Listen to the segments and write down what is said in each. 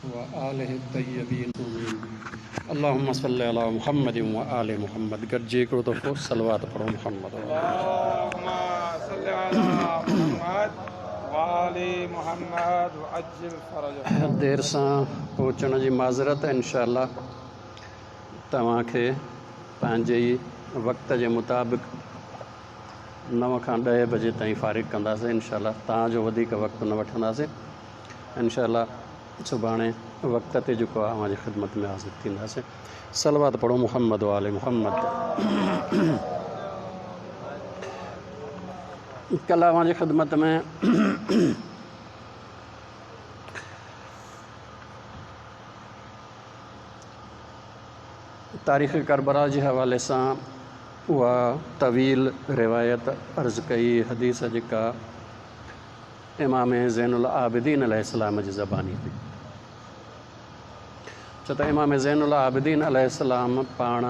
وآلہ الطیبین اللہم صلی علی محمد وآل محمد گرجے کرو تو صلوات پڑھو محمد اللہم صلی علی محمد وآل محمد وعجل فرجہ. دیر ساں پہنچن جی معذرت انشاءاللہ تواں کے پانجے وقت کے مطابق 9 کھان 10 بجے تائیں فارغ کنداسیں انشاءاللہ. تاں جو ودیک وقت نہ وٹھنداسیں انشاءاللہ. صبحانے وقت تے جو ہماری خدمت میں حاضر تھینداسیں. صلوات پڑھو محمد وآل محمد. کل ہماری خدمت میں تاریخ کربلا کے حوالے سے وہ طویل روایت عرض کئی حدیث جکا امام زین العابدین علیہ السلام کی زبانی ہوئی. چھو تو امام زین العابدین علیہ السلام پان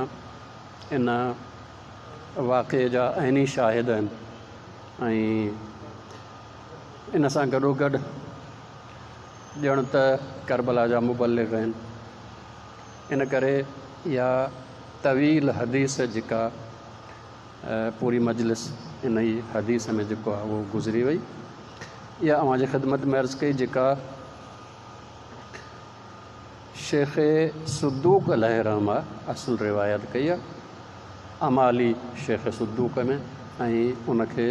ان واقعے جا عینی شاہد ہیں ان سان گڈو گڈ ॼण त کربلا جا مبلغ ہیں. ان کرے یا طویل حدیث جکا پوری مجلس ان حدیث میں جکو وہ گزری وئی یا ہماری خدمت میں عرض کئی جکا شیخ صدوق علیہ رحمہ اصل روایت کئی امالی شیخ صدوق میں ان کے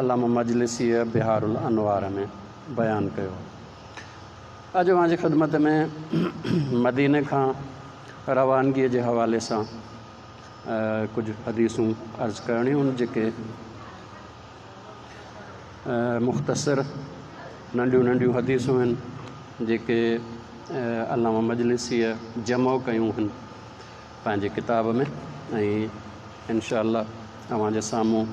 علامہ مجلسی بہار الانوار میں بیان کیو. اج ہماری خدمت میں مدینے کا روانگی کے حوالے سے کچھ حدیثوں عرض کرنی ان جے مختصر ننڈیوں ننڈیوں حدیثوں ہیں جے علامہ مجلسی جمع کیوں ہیں پانچ کتاب میں انشاءاللہ ہمارے ساموں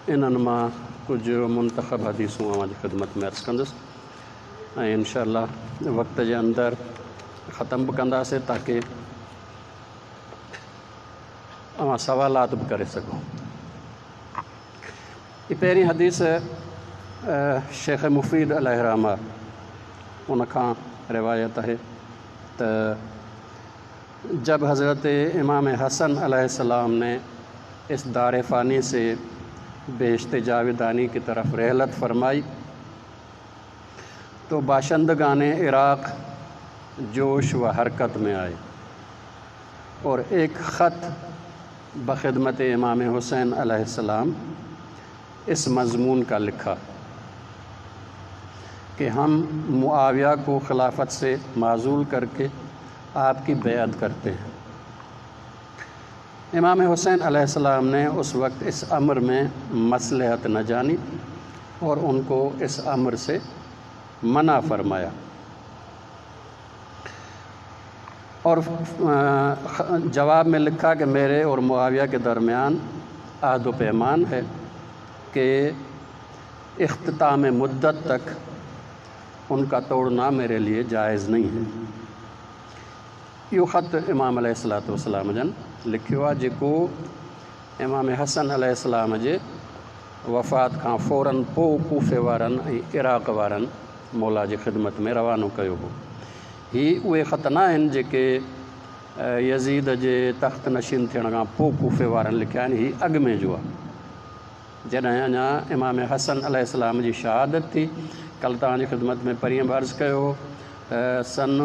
انہن ماں کچھ منتخب حدیثوں ہماری خدمت میں عرض کندس انشاءاللہ وقت کے اندر ختم بھی کنداسیں تاکہ اواں سوالات بھی کرے سکوں. یہ پہلی حدیث شیخ مفید علیہ رحمہ ان کا روایت ہے تو جب حضرت امام حسن علیہ السلام نے اس دار فانی سے بہشت جاویدانی کی طرف رحلت فرمائی تو باشندگان عراق جوش و حرکت میں آئے اور ایک خط بخدمت امام حسین علیہ السلام اس مضمون کا لکھا کہ ہم معاویہ کو خلافت سے معزول کر کے آپ کی بیعت کرتے ہیں. امام حسین علیہ السلام نے اس وقت اس امر میں مصلحت نہ جانی اور ان کو اس امر سے منع فرمایا اور جواب میں لکھا کہ میرے اور معاویہ کے درمیان عہد و پیمان ہے کہ اختتام مدت تک ان کا توڑنا میرے لیے جائز نہیں ہے. یہ خط امام علیہ السلام جن لکھو ہے جو امام حسن علیہ السلام کے وفات کا فوراً پو کوفے وارن عراق وارن مولا کی خدمت میں روانو کیو ہو. ہی وہ خط نہ ہیں جے یزید کے تخت نشین تھیण کا پو کوفے وارن لکھا ہیں. ہی اگ میں جو جڏहिं اञا امام حسن علیہ السلام کی شہادت تھی. کل تاں خدمت میں پریم عرض کیو سن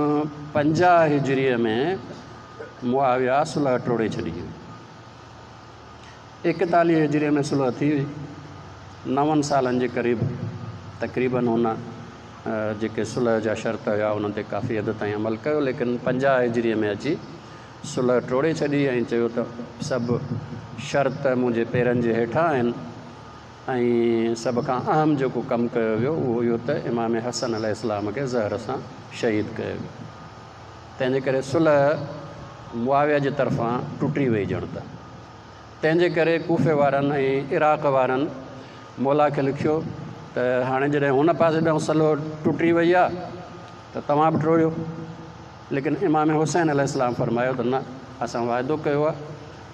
50 ہجری میں معاویہ صلح ٹوڑے چھڑی ہوئی. 41 ہجری میں صلح تھی ہوئی. 9 سالن کے قریب تقریباً ہونا جے صلح جا شرط ہوا انہوں تے کافی حد تائیں عمل کیو لیکن 50 ہجری میں اچی صلح ٹوڑے چھڑی چیو تو سب شرط مجھے پیرن کے ہیٹھاں ہیں. سب کا اہم جو کم کیو ویو وہ یہ تو امام حسن علیہ السلام کے زہر سے شہید کیو ویو. تنہے کرے صلح معاویہ کی طرفاں ٹوٹی وئی ॼण त. تنہے کرے کوفے وارن عراق وارن مولا کے لکھو تو ہاں جڏहिं हुन पासे ॾांहुं صلح ٹوٹی وئی ہے تو تمام بھی ٹوڑियो. لیکن امام حسین علیہ السلام فرمایا تو نہ اساں وعدو کیو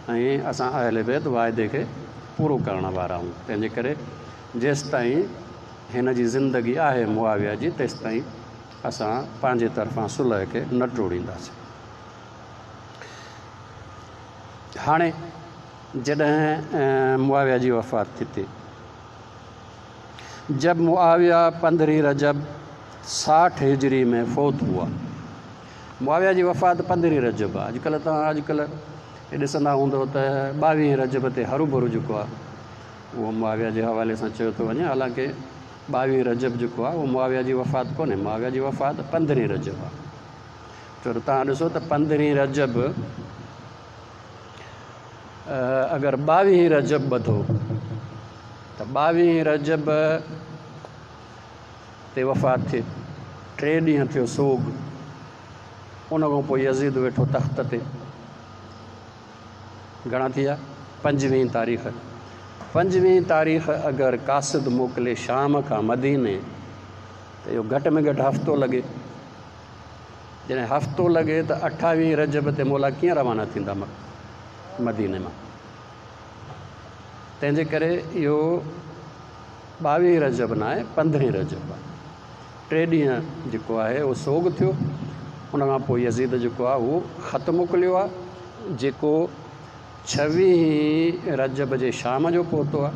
ہے اساں اہل بیت وعدے کے پورو کرنے والا ہوں. تنہے کرے जेसि ताईं हिन जी ज़िंदगी आहे मुआविया जी, तेसि ताईं असां पंहिंजे तरफ़ां सुलह खे न टोड़ींदासीं। हाणे जॾहिं मुआविया जी वफ़ात थी थी, जब मुआविया 15 रजब 60 हिजरी में फ़ौत हुआ। मुआविया जी वफ़ात 15 रजब आहे। अॼुकल्ह हे ॾिसंदा हूंदो त 22 रजब ते हरू भरू जेको आहे उहो मुआविया जे हवाले सां चयो थो वञे, हालांकि 22 रजब जेको आहे उहो मुआविया जी वफ़ात कोन्हे, मुआविया जी वफ़ात 15 रजब आहे। छो त तव्हां ॾिसो त 15 रजब अगरि 22 रजब ॿधो त 22 रजब ते वफ़ात थिए, 3 ॾींहं थियो सोग, उन खां पोइ यज़ीद वेठो तख़्त ते। घणा थी विया? 25 तारीख़। 25 तारीख़ अगरि कासिद मोकिले शाम खां मदीने त इहो घटि में घटि हफ़्तो लॻे। जॾहिं हफ़्तो लॻे त 28 रजब ते मौला कीअं रवाना थींदा मदीने मां? तंहिंजे करे इहो 22 रजब न आहे, 15 रजब आहे। 3 ॾींहं जेको आहे उहो सोग थियो। उन खां पोइ यज़ीद जेको आहे उहो ख़त मोकिलियो आहे, जेको 26 रजब जे शाम जो पहुतो आहे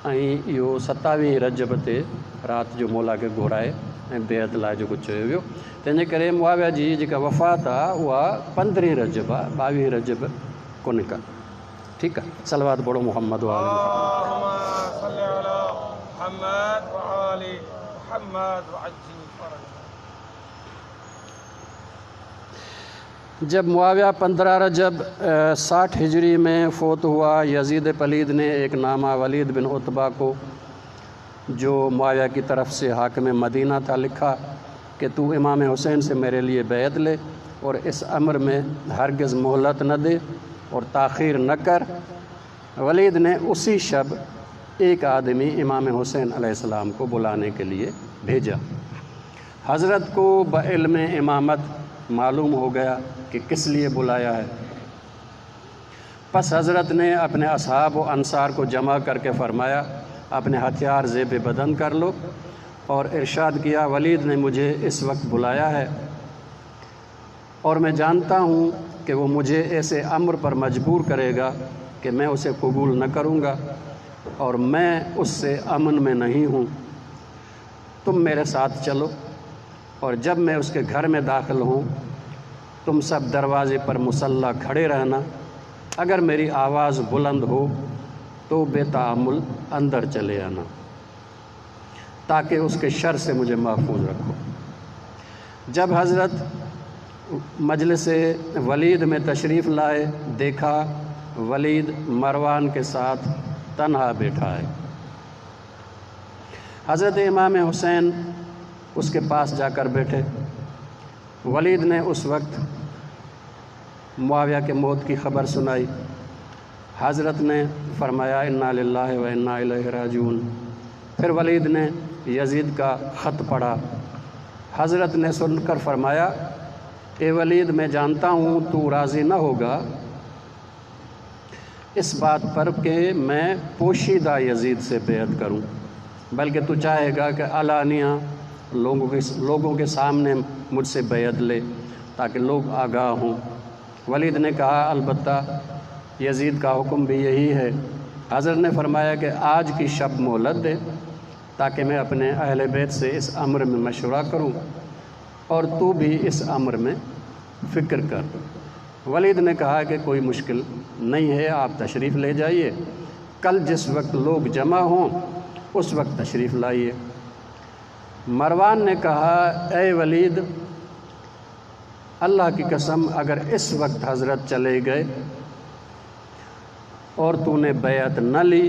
ऐं इहो 27 रजब ते राति जो मौला खे घुराए ऐं बेअत लाइ जेको चयो वियो। तंहिंजे करे मुआविया जी जेका वफ़ात आहे उहा 15 रजब आहे, 22 रजब कोन्हे का। ठीकु आहे, सलवात पढ़ो मोहम्मद वाले। जब मुआविया 15 रजब 60 हिजरी में फ़ौत हुआ, यजीद पलीद ने एक नामा वलीद बिन उत्बा को, जो मुआविया की तरफ से हाकिम मदीना था, लिखा कि तू इमाम हुसैन से मेरे लिए बैत ले और इस अमर में हरगिज़ मोहलत न दे और ताख़ीर न कर। वलीद ने उसी शब एक आदमी इमाम हुसैन अलैहिस्सलाम को बुलाने के लिए भेजा। हज़रत को बइल्म इमामत मालूम हो गया कि किस लिए बुलाया है। बस हज़रत ने अपने असहाब व अंसार को जमा करके फ़रमाया, अपने हथियार ज़ेब बदन कर लो, और इरशाद किया, वलीद ने मुझे इस वक्त बुलाया है और मैं जानता हूँ कि वो मुझे ऐसे अम्र पर मजबूर करेगा कि मैं उसे कबूल न करूँगा और मैं उससे अमन में नहीं हूँ। तुम मेरे साथ चलो और जब मैं उसके घर में दाखिल हूँ तुम सब दरवाज़े पर मुसल्ला खड़े रहना। अगर मेरी आवाज़ बुलंद हो तो बेतामुल अंदर चले आना ताकि उसके शर से मुझे महफूज रखो। जब हज़रत मजलिस वलीद में तशरीफ़ लाए, देखा वलीद मरवान के साथ तन्हा बैठा है। हज़रत इमाम हुसैन उसके पास जाकर बैठे। वलीद ने उस वक्त मुआविया के मौत की ख़बर सुनाई। हज़रत ने फरमाया, इन्ना लिल्लाहि व इन्ना इलैहि राजिऊन। फिर वलीद ने यजीद का ख़त पढ़ा। हज़रत ने सुनकर फरमाया, ए वलीद, मैं जानता हूँ तू राज़ी न होगा इस बात पर कि मैं पोशीदा यजीद से बैत करूँ, बल्कि तू चाहेगा कि अलानिया लोगों के सामने मुझसे बैत ले ताकि लोग आगाह हों। वलीद ने कहा, अलबत्ता यजीद का हुक्म भी यही है। हज़रत ने फरमाया कि आज की शब मोहलत दे ताकि मैं अपने अहले बैत से इस अम्र में मशवरा करूं और तू भी इस अम्र में फ़िक्र कर। वलीद ने कहा कि कोई मुश्किल नहीं है, आप तशरीफ़ ले जाइए, कल जिस वक्त लोग जमा हों उस वक्त तशरीफ़ लाइए। मरवान ने कहा, ए वलीद, अल्लाह की कसम, अगर इस वक्त हज़रत चले गए और तूने बैत न ली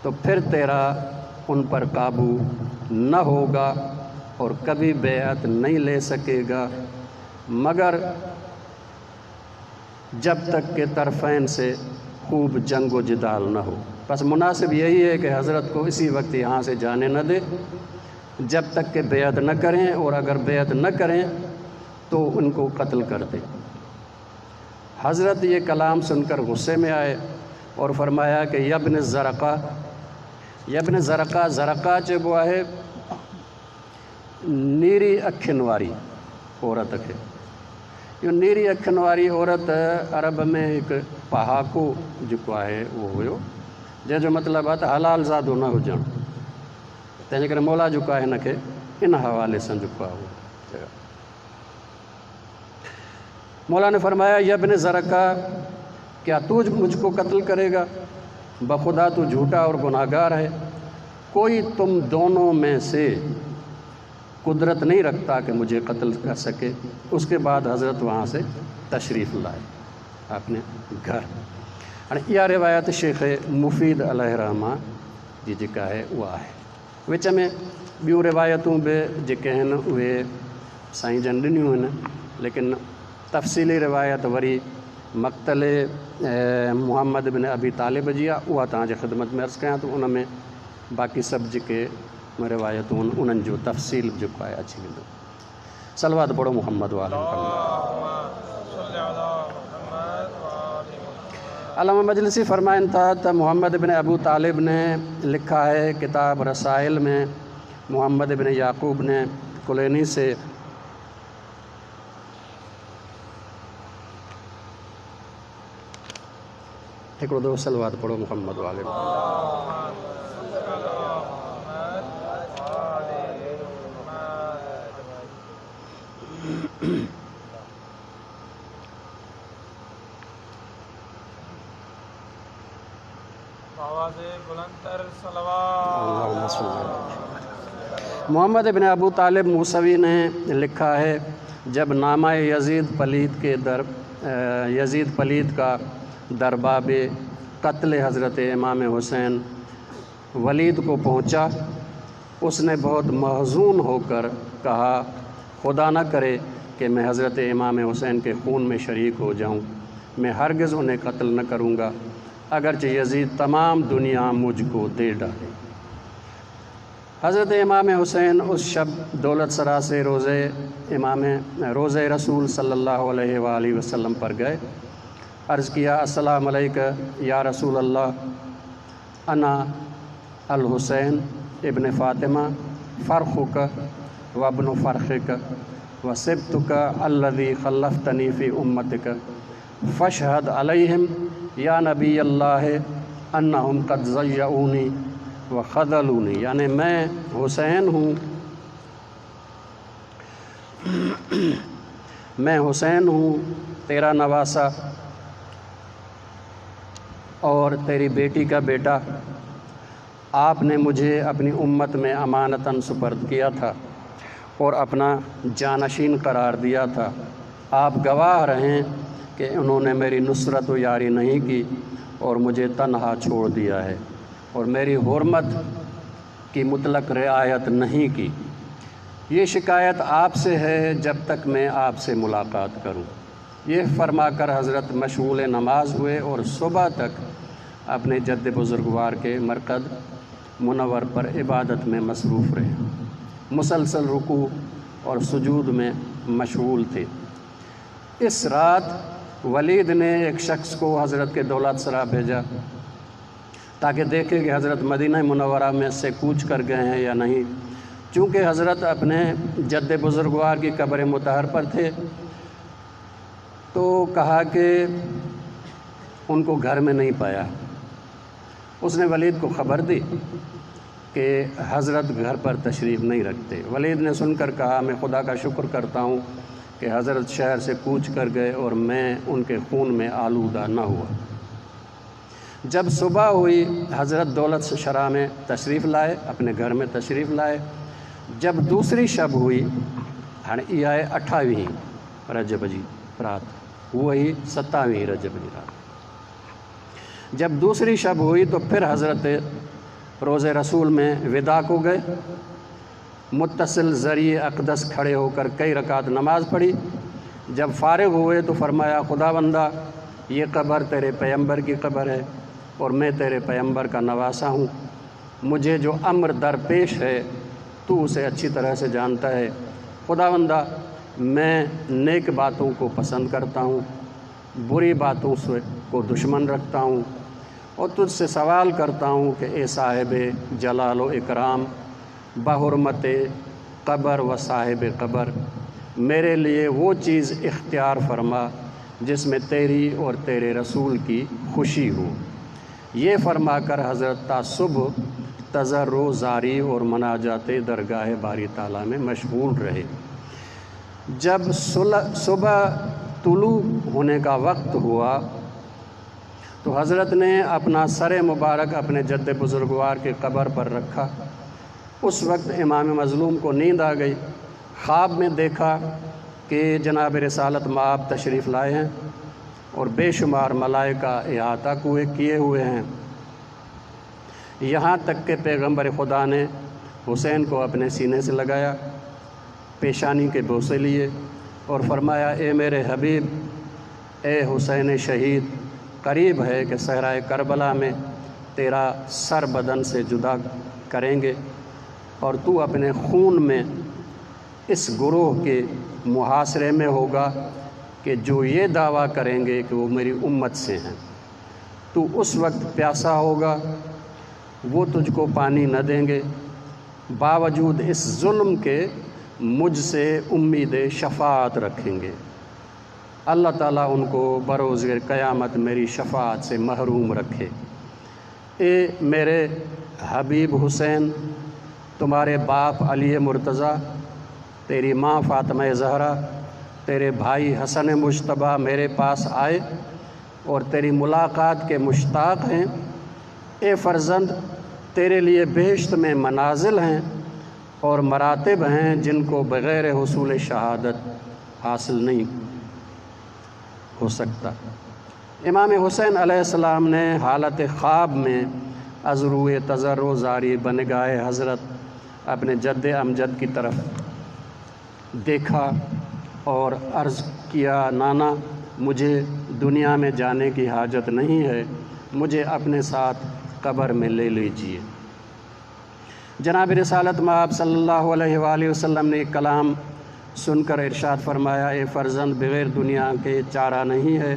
तो फिर तेरा उन पर काबू न होगा और कभी बैत नहीं ले सकेगा मगर जब तक के तरफ़ैन से खूब जंग व जिदाल न हो। बस मुनासिब यही है कि हज़रत को इसी वक्त यहाँ से जाने न दे जब तक के बैत न करें, और अगर बैत न करें तो उनको कत्ल कर दे। हज़रत ये कलाम सुनकर गुस्से में आए और फरमाया कि यब्न ज़रक़ा, ابن زرقہ زرقہ چبو ہے نیری اکھن واری عورت کے یہ نیری اکھن واری عورت عرب میں ایک پہاکو جکو ہے وہ ہوयो جو مطلب ہے حلال زادو نہ ہوجن تنहिंजे करे मौला जेको आहे हिनखे इन हवाले सां जेको आहे उहो मौला ने फरमाया यब्न ज़रक़ा क्या तू मुझको कत्ल करेगा बखुदा तू झूठा और गुनाहगार है कोई तुम दोनों में से कुदरत नहीं रखता कि मुझे कत्ल कर सके। उसके बाद हज़रत वहाँ से तशरीफ़ लाए अपने घर। हाणे इहा रिवायत शेख मुफ़ीद अलैहि रहमा जी जेका आहे उहा आहे। विच में ॿियूं रिवायतूं बि जेके आहिनि उहे साईं जन ॾिनियूं आहिनि, लेकिन तफ़सीली रिवायत वरी मक़्तले मुहम्मद बिन अबी तालिब जी आहे, उहा तव्हांजे ख़िदमत में अर्ज़ु कयां थो। उन में बाक़ी सभु जेके रिवायतूं आहिनि उन्हनि जो तफ़सील जेको आहे अची वेंदो। सलवात पढ़ो मुहम्मद वाले अल्लामा मजलिसी फरमाइन था त मोहम्मद बिन अबू तालिब ने लिखा है किताब रसाइल में मोहम्मद बिन याकूब ने कुलैनी से हिकिड़ो दफ़ो सलवात पढ़ो मुहम्मद वाले मोहम्मद बिन अबू तालिब मूसवी ने लिखा है जब नामा यजीद पलीद का दरबाब कत्ल हज़रत इमाम हुसैन वलीद को पहुंचा, उसने बहुत महज़ून होकर कहा खुदा न करे कि मैं हज़रत इमाम हुसैन के खून में शरीक हो जाऊं, मैं हरगिज़ उन्हें कत्ल न करूंगा अगरचे यजीद तमाम दुनिया मुझको दे डाले। हज़रत इमाम हुसैन उस शब दौलत सरा से रोज़े रसूल सल्लल्लाहु अलैहि वसल्लम पर गए। अर्ज़ किया अस्सलाम अलैका या रसूल अल्लाह, अना अल हुसैन इब्न फ़ातिमा फ़र्ख़ुक व इब्न फ़र्ख़िक व सिब्तुक अल्लज़ी ख़ल्लफ़तनी फ़ी उम्मतिक फ़शहद अलैहिम या नबी अल्लाह अन्नहुम क़द ज़य्यऊनी व ख़ज़लूनी। यानी मैं हुसैन हूँ तेरा नवासा और तेरी बेटी का बेटा। आपने मुझे अपनी उम्मत में अमानतन सुपर्द किया था और अपना जानशीन करार दिया था। आप गवाह रहें कि उन्होंने मेरी नुसरत व यारी नहीं की और मुझे तन्हा छोड़ दिया है और मेरी हुर्मत की मुतलक रियायत नहीं की। ये शिकायत आपसे है जब तक मैं आपसे मुलाकात करूं। ये फरमाकर हज़रत मशगूल नमाज हुए और सुबह तक अपने जद्द बुज़ुर्गवार के मरकद मुनव्वर पर इबादत में मसरूफ़ रहे, मुसलसल रुकू और सुजूद में मशगूल थे। इस रात वलीद ने एक शख्स को हज़रत के दौलत सरा भेजा ताकि देखे कि हज़रत मदीना मुनव्वरा में से कूच कर गए हैं या नहीं। चूँकि हज़रत अपने जद्द बुज़ुर्गवार की कब्र मुतहर पर थे तो कहा कि उनको घर में नहीं पाया। उसने वलीद को ख़बर दी कि हज़रत घर पर तशरीफ़ नहीं रखते। वलीद ने सुनकर कहा मैं खुदा का शुक्र करता हूँ कि हज़रत शहर से कूच कर गए और मैं उनके खून में आलूदा न हुआ। जब सुबह हुई हज़रत दौलत शरा में तशरीफ़ लाए, अपने घर में तशरीफ़ लाए। जब दूसरी शब हुई, हाणे इहा आहे 28वीं रजब जी रात, वही 27वीं रजब जी रात। जब दूसरी शब हुई तो फिर हज़रत रोज़े रसूल में विदा को गए। मुत्तसिल ज़रिए अक़दस खड़े होकर कई रकात नमाज पढ़ी। जब फ़ारिग हुए तो फरमाया खुदावंदा ये कब्र तेरे पैगंबर की कब्र है और मैं तेरे पैगंबर का नवासा हूँ। मुझे जो अम्र दरपेश है तू उसे अच्छी तरह से जानता है। खुदावंदा मैं नेक बातों को पसंद करता हूँ, बुरी बातों से को दुश्मन रखता हूँ اور تجھ سے سوال کرتا ہوں کہ اے صاحب جلال و اکرام، بحرمت قبر و صاحب قبر، میرے لیے وہ چیز اختیار فرما جس میں تیری اور تیرے رسول کی خوشی ہو۔ یہ فرما کر حضرت تا صبح تضرع زاری اور مناجات درگاہ باری تعالیٰ میں مشغول رہے۔ جب صبح طلوع ہونے کا وقت ہوا تو حضرت نے اپنا سر مبارک اپنے جد بزرگوار کی قبر پر رکھا۔ اس وقت امام مظلوم کو نیند آ گئی۔ خواب میں دیکھا کہ جناب رسالت مآب تشریف لائے ہیں اور بے شمار ملائکہ احاطہ کیے ہوئے ہیں، یہاں تک کہ پیغمبر خدا نے حسین کو اپنے سینے سے لگایا، پیشانی کے بوسے لیے اور فرمایا، اے میرے حبیب، اے حسین شہید، قریب ہے کہ صحرائے کربلا میں تیرا سر بدن سے جدا کریں گے اور تو اپنے خون میں اس گروہ کے محاصرے میں ہوگا کہ جو یہ دعویٰ کریں گے کہ وہ میری امت سے ہیں۔ تو اس وقت پیاسا ہوگا، وہ تجھ کو پانی نہ دیں گے، باوجود اس ظلم کے مجھ سے امید شفاعت رکھیں گے۔ اللہ تعالیٰ ان کو بروز قیامت میری شفاعت سے محروم رکھے۔ اے میرے حبیب حسین، تمہارے باپ علی مرتضیٰ، تیری ماں فاطمہ زہرا، تیرے بھائی حسن مجتبیٰ میرے پاس آئے اور تیری ملاقات کے مشتاق ہیں۔ اے فرزند، تیرے لیے بہشت میں منازل ہیں اور مراتب ہیں جن کو بغیر حصول شہادت حاصل نہیں ہو سکتا۔ امام حسین علیہ السلام نے حالت خواب میں از روئے تضرع زاری بنگاہ حضرت اپنے جد امجد کی طرف دیکھا اور عرض کیا، نانا، مجھے دنیا میں جانے کی حاجت نہیں ہے، مجھے اپنے ساتھ قبر میں لے لیجیے۔ جناب رسالت مآب صلی اللہ علیہ وآلہ وسلم نے کلام سن کر ارشاد فرمایا، اے فرزند، بغیر دنیا کے چارہ نہیں ہے،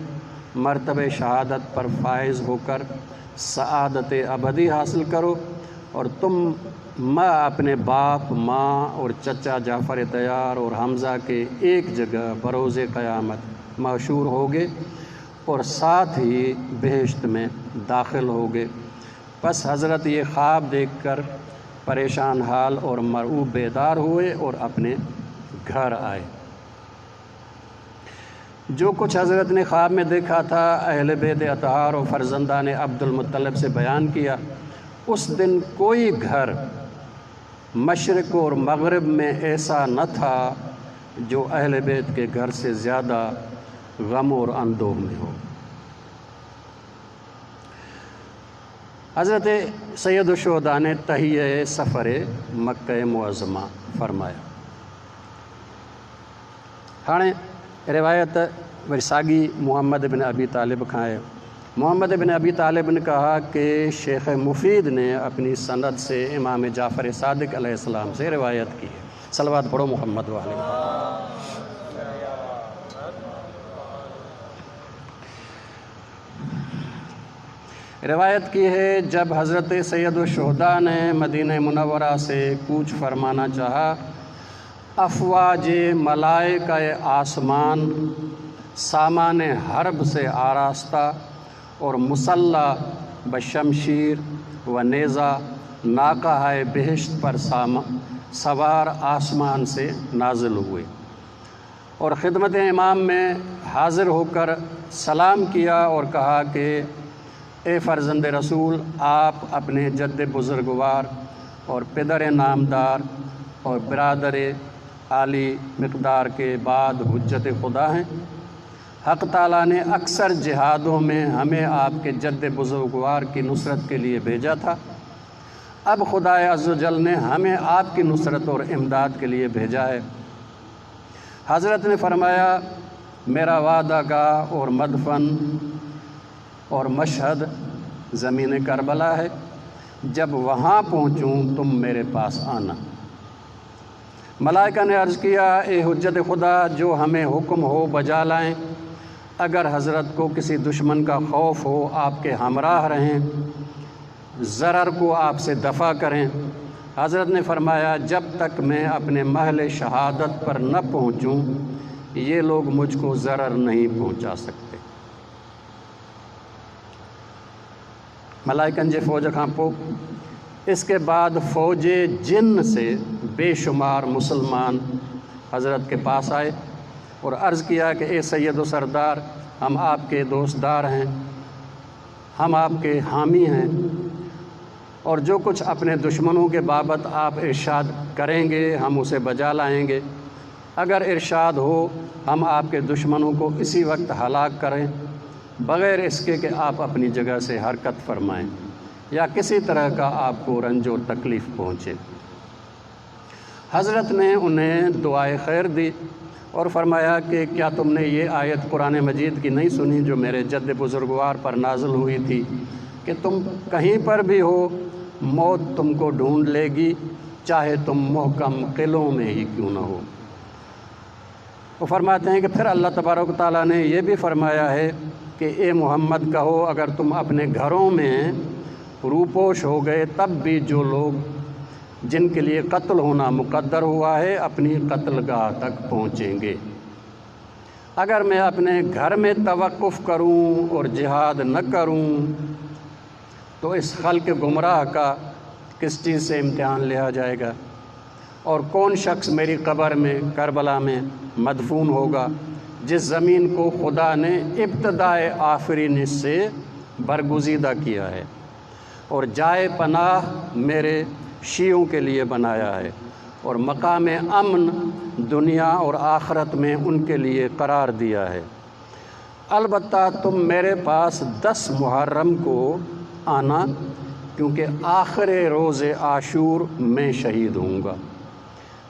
مرتبہ شہادت پر فائز ہو کر سعادت ابدی حاصل کرو اور تم اپنے باپ، ماں اور چچا جعفر طیار اور حمزہ کے ایک جگہ بروز قیامت محشور ہوگے اور ساتھ ہی بہشت میں داخل ہوگے۔ پس حضرت یہ خواب دیکھ کر پریشان حال اور مرعوب بیدار ہوئے اور اپنے گھر آئے۔ جو کچھ حضرت نے خواب میں دیکھا تھا اہل بیت اطہار و فرزندان عبد المطلب سے بیان کیا۔ اس دن کوئی گھر مشرق اور مغرب میں ایسا نہ تھا جو اہل بیت کے گھر سے زیادہ غم اور اندوہ میں ہو۔ حضرت سید الشہداء نے تحیہ سفر مکہ معظمہ فرمایا۔ ہانے روایت ورساگی محمد بن ابی طالب کھائے۔ محمد بن ابی طالب نے کہا کہ شیخ مفید نے اپنی سند سے امام جعفر صادق علیہ السلام سے روایت کی ہے۔ صلوات پڑھو محمد والے۔ روایت کی ہے، جب حضرت سید الشہداء نے مدینہ منورہ سے کوچ فرمانا چاہا، افواج ملائکہ آسمان سامان حرب سے آراستہ اور مسلح بشمشیر و نیزہ ناقہ بہشت پر سوار آسمان سے نازل ہوئے اور خدمت امام میں حاضر ہو کر سلام کیا اور کہا کہ اے فرزند رسول، آپ اپنے جد بزرگوار اور پدر نامدار اور برادر عالی مقدار کے بعد حجت خدا ہیں۔ حق تعالیٰ نے اکثر جہادوں میں ہمیں آپ کے جد بزرگوار کی نصرت کے لیے بھیجا تھا، اب خدا عز و جل نے ہمیں آپ کی نصرت اور امداد کے لیے بھیجا ہے۔ حضرت نے فرمایا، میرا وعدہ گاہ اور مدفن اور مشہد زمین کربلا ہے، جب وہاں پہنچوں تم میرے پاس آنا۔ ملائکہ نے عرض کیا، اے حجت خدا، جو ہمیں حکم ہو بجا لائیں۔ اگر حضرت کو کسی دشمن کا خوف ہو آپ کے ہمراہ رہیں، ضرر کو آپ سے دفع کریں۔ حضرت نے فرمایا جب تک میں اپنے محل شہادت پر نہ پہنچوں یہ لوگ مجھ کو ضرر نہیں پہنچا سکتے۔ ملائکن جے فوج کھاں پو اس کے بعد فوج جن سے بے شمار مسلمان حضرت کے پاس آئے اور عرض کیا کہ اے سید و سردار، ہم آپ کے دوستدار ہیں، ہم آپ کے حامی ہیں، اور جو کچھ اپنے دشمنوں کے بابت آپ ارشاد کریں گے ہم اسے بجا لائیں گے۔ اگر ارشاد ہو ہم آپ کے دشمنوں کو اسی وقت ہلاک کریں بغیر اس کے کہ آپ اپنی جگہ سے حرکت فرمائیں یا کسی طرح کا آپ کو رنج و تکلیف پہنچے۔ حضرت نے انہیں دعائے خیر دی اور فرمایا کہ کیا تم نے یہ آیت قرآن مجید کی نہیں سنی جو میرے جد بزرگوار پر نازل ہوئی تھی کہ تم کہیں پر بھی ہو موت تم کو ڈھونڈ لے گی چاہے تم محکم قلعوں میں ہی کیوں نہ ہو۔ وہ فرماتے ہیں کہ پھر اللہ تبارک و تعالیٰ نے یہ بھی فرمایا ہے کہ اے محمد کہو اگر تم اپنے گھروں میں روپوش ہو گئے تب بھی جو لوگ جن کے لیے قتل ہونا مقدر ہوا ہے اپنی قتل گاہ تک پہنچیں گے۔ اگر میں اپنے گھر میں توقف کروں اور جہاد نہ کروں تو اس خلق گمراہ کا کس چیز سے امتحان لیا جائے گا، اور کون شخص میری قبر میں کربلا میں مدفون ہوگا جس زمین کو خدا نے ابتدائے آفرین سے برگزیدہ کیا ہے اور جائے پناہ میرے شیعوں کے لیے بنایا ہے اور مقام امن دنیا اور آخرت میں ان کے لیے قرار دیا ہے۔ البتہ تم میرے پاس 10 محرم کو آنا کیونکہ آخر روز عاشور میں شہید ہوں گا۔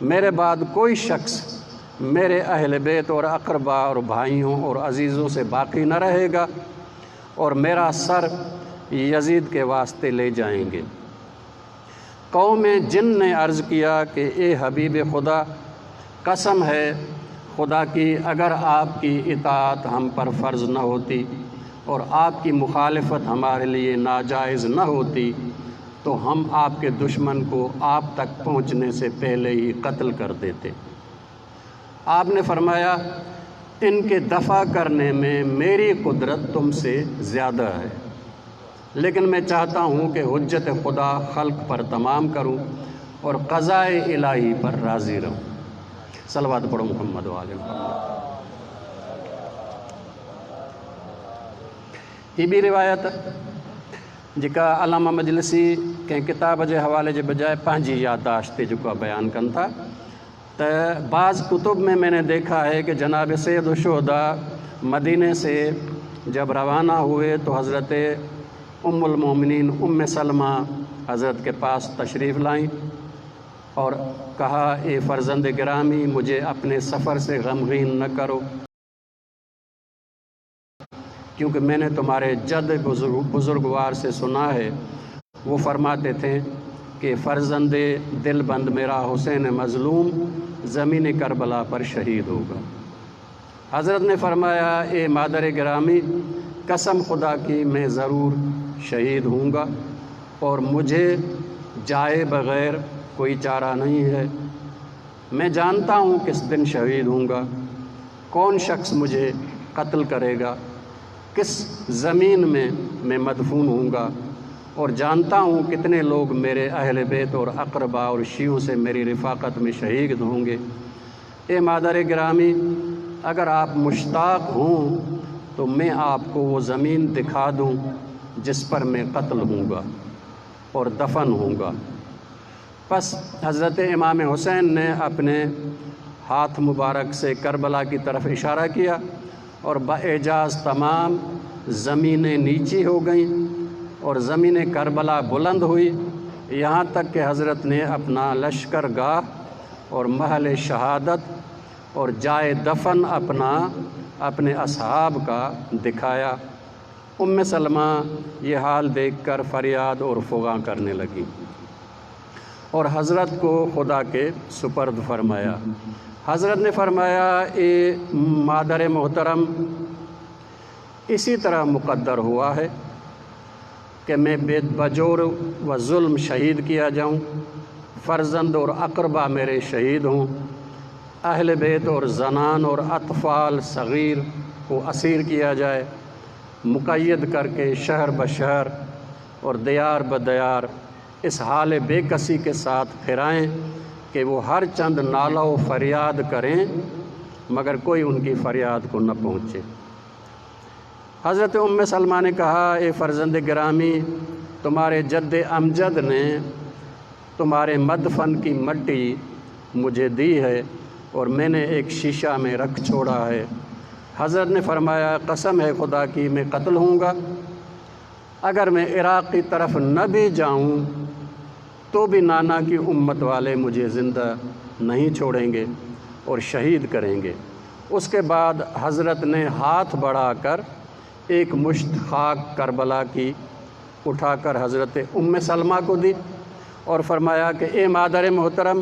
میرے بعد کوئی شخص میرے اہل بیت اور اقربا اور بھائیوں اور عزیزوں سے باقی نہ رہے گا اور میرا سر یزید کے واسطے لے جائیں گے۔ قوم جن نے عرض کیا کہ اے حبیب خدا، قسم ہے خدا کی اگر آپ کی اطاعت ہم پر فرض نہ ہوتی اور آپ کی مخالفت ہمارے لیے ناجائز نہ ہوتی تو ہم آپ کے دشمن کو آپ تک پہنچنے سے پہلے ہی قتل کر دیتے۔ آپ نے فرمایا ان کے دفع کرنے میں میری قدرت تم سے زیادہ ہے، لیکن میں چاہتا ہوں کہ حجت خدا خلق پر تمام کروں اور قضاء الہی پر راضی رہوں۔ صلوات پڑھو محمد و آل محمد۔ یہ بھی روایت جکا علامہ مجلسی کے کتاب کے حوالے کے بجائے پانچی یادداشت جو بیان کن تھا، تو بعض کتب میں نے دیکھا ہے کہ جناب سید الشہداء مدینے سے جب روانہ ہوئے تو حضرت ام المومنین ام سلمہ حضرت کے پاس تشریف لائیں اور کہا اے فرزند گرامی مجھے اپنے سفر سے غمگین نہ کرو کیونکہ میں نے تمہارے جد بزرگوار سے سنا ہے، وہ فرماتے تھے کہ فرزند دل بند میرا حسین مظلوم زمین کربلا پر شہید ہوگا۔ حضرت نے فرمایا اے مادر گرامی قسم خدا کی میں ضرور شہید ہوں گا اور مجھے جائے بغیر کوئی چارہ نہیں ہے۔ میں جانتا ہوں کس دن شہید ہوں گا، کون شخص مجھے قتل کرے گا، کس زمین میں مدفون ہوں گا، اور جانتا ہوں کتنے لوگ میرے اہل بیت اور اقربا اور شیعوں سے میری رفاقت میں شہید ہوں گے۔ اے مادر گرامی اگر آپ مشتاق ہوں تو میں آپ کو وہ زمین دکھا دوں جس پر میں قتل ہوں گا اور دفن ہوں گا۔ پس حضرت امام حسین نے اپنے ہاتھ مبارک سے کربلا کی طرف اشارہ کیا اور باعجاز تمام زمینیں نیچی ہو گئیں اور زمین کربلا بلند ہوئی، یہاں تک کہ حضرت نے اپنا لشکر گاہ اور محل شہادت اور جائے دفن اپنے اصحاب کا دکھایا۔ ام سلمہ یہ حال دیکھ کر فریاد اور فغاں کرنے لگی اور حضرت کو خدا کے سپرد فرمایا۔ حضرت نے فرمایا اے مادر محترم اسی طرح مقدر ہوا ہے کہ میں بجور و ظلم شہید کیا جاؤں، فرزند اور اقربا میرے شہید ہوں، اہل بیت اور زنان اور اطفال صغیر کو اسیر کیا جائے، مقید کر کے شہر بشہر اور دیار بدیار اس حال بے کسی کے ساتھ پھرائیں کہ وہ ہر چند نالہ و فریاد کریں مگر کوئی ان کی فریاد کو نہ پہنچے۔ حضرت ام سلمہ نے کہا، اے فرزند گرامی، تمہارے جد امجد نے تمہارے مدفن کی مٹی مجھے دی ہے اور میں نے ایک شیشہ میں رکھ چھوڑا ہے۔ حضرت نے فرمایا، قسم ہے خدا کی میں قتل ہوں گا، اگر میں عراق کی طرف نہ بھی جاؤں تو بھی نانا کی امت والے مجھے زندہ نہیں چھوڑیں گے اور شہید کریں گے۔ اس کے بعد حضرت نے ہاتھ بڑھا کر ایک مشت خاک کربلا کی اٹھا کر حضرت ام سلمہ کو دی اور فرمایا کہ اے مادر محترم،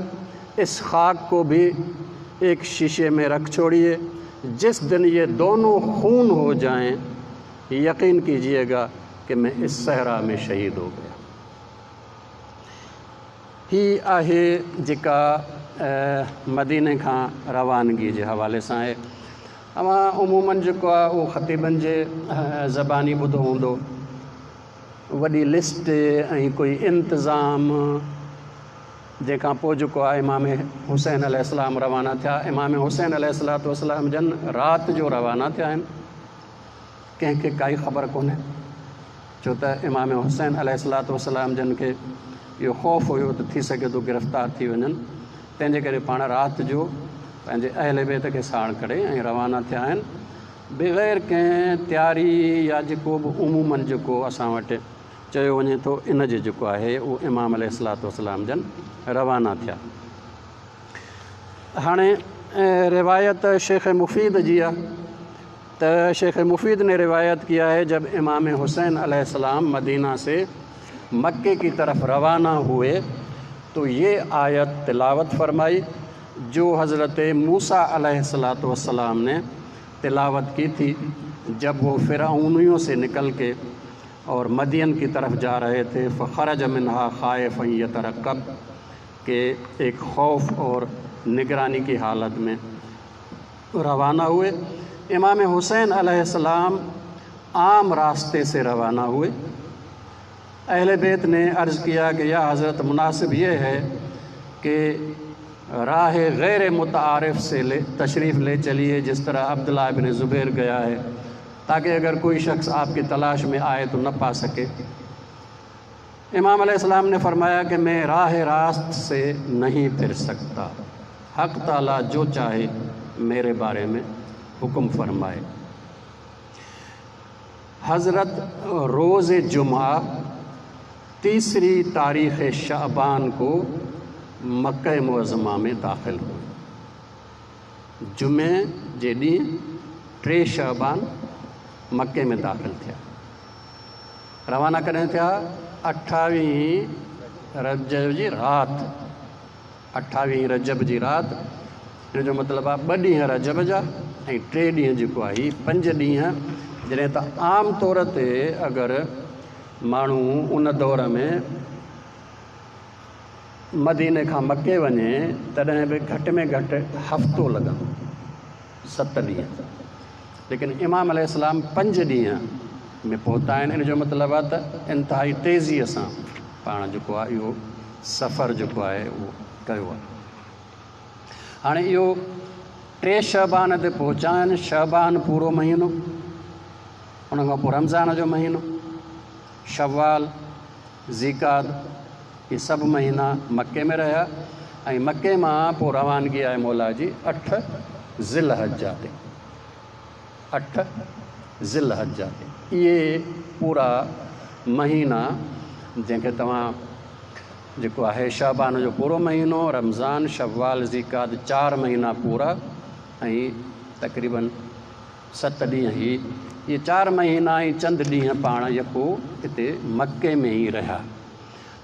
اس خاک کو بھی ایک شیشے میں رکھ چھوڑیے، جس دن یہ دونوں خون ہو جائیں یقین کیجئے گا کہ میں اس صحرا میں شہید ہو گیا۔ ہی آہے جکا مدینے کھاں روانگی جے حوالے سان ہے۔ اواں عموماً جکو آ وہ خطیبن جے زبانی ॿुधो हूंदो، वॾी लिस्ट ऐं कोई इंतज़ाम जंहिंखां पोइ जेको आहे इमाम हुसैन अलैहिस्सलाम रवाना थिया। इमाम हुसैन अलैहिस्सलाम जन राति जो रवाना थिया आहिनि, कंहिंखे काई ख़बर कोन्हे, छो त इमाम हुसैन अलैहिस्सलाम जन खे इहो ख़ौफ़ हुयो त थी सघे थो गिरफ़्तार थी वञनि, तंहिंजे करे पाण राति जो पंहिंजे अहल बैत खे साण करे ऐं रवाना थिया आहिनि बग़ैर कंहिं तयारी या जेको बि उमूमन जेको असां वटि चयो वञे थो इन जे जेको आहे उहो इमाम अलैहिस्सलाम जन रवाना थिया। हाणे रिवायत शेख मुफीद जी आहे त शेख मुफीद ने रिवायत किया है, जब इमाम हुसैन अलैहिस्सलाम मदीना से मक्के की तरफ रवाना हुए तो ये आयत तिलावत फरमाई जो हज़रत मूसा अलैहिस्सलाम ने तिलावत की थी जब वो फ़िरऔनियों से निकल के और मदियन की तरफ जा रहे थे। फ़ख़रज मिन्हा ख़ाइफ़न यतरक़ब के एक खौफ और निगरानी की हालत में रवाना हुए। इमाम हुसैन अलैहिस्सलाम आम रास्ते से रवाना हुए। अहले बैत ने अर्ज़ किया कि या हज़रत मुनासिब ये है कि राह गैर मुतारिफ़ से तशरीफ़ ले चलिए, जिस तरह अब्दुल्लाह इब्न ज़ुबैर गया है, ताकि अगर कोई शख्स आपकी तलाश में आए तो न पा सके। इमाम अलैहिस्सलाम ने फरमाया कि मैं राह रास्त से नहीं फिर सकता, हक़ ताला जो चाहे मेरे बारे में हुक्म फरमाए। हज़रत रोज़ जुमा 3 तारीख़ शाबान को मक्का मुअज़्ज़मा में दाख़िल हुए। जुमे जे ॾींहुं 3 शाबान मक्के में दाख़िल थिया। रवाना कॾहिं थिया? 28 रजब जी राति, 28 रजब जी राति। इन जो मतिलबु आहे 2 ॾींहं रजब जा ऐं 3 ॾींहं जेको आहे ही 5 ॾींहं। जॾहिं त आम तौर ते अगरि माण्हू उन दौर में मदीने खां मके वञे तॾहिं बि घटि में घटि हफ़्तो लॻंदो, 7 ॾींहं, लेकिन इमाम अलैहिस्सलाम 5 ॾींहं में पहुता आहिनि। इन जो मतिलबु आहे त इंतिहाई तेज़ीअ सां पाण जेको आहे इहो सफ़र जेको आहे उहो कयो आहे। हाणे इहो 3 शाबान ते पहुचा आहिनि। शाबान पूरो महीनो, उन खां पोइ रमज़ान जो महीनो, शव्वाल, ज़ीकाद, ये सभु महीना मके में रहिया ऐं मके मां पोइ रवानगी आहे मौला जी 8 ज़िलहज्जा ते। 8 ज़िलहज्जा ते इहे पूरा महीना जंहिंखे तव्हां जेको आहे शाबान जो पूरो महीनो, रमज़ान, शव्वाल, ज़ीकाद 4 महीना पूरा ऐं तक़रीबन 7 ॾींहं ही, ये 4 महीना ऐं चंद ॾींहं पाण यको हिते मके में ई रहिया।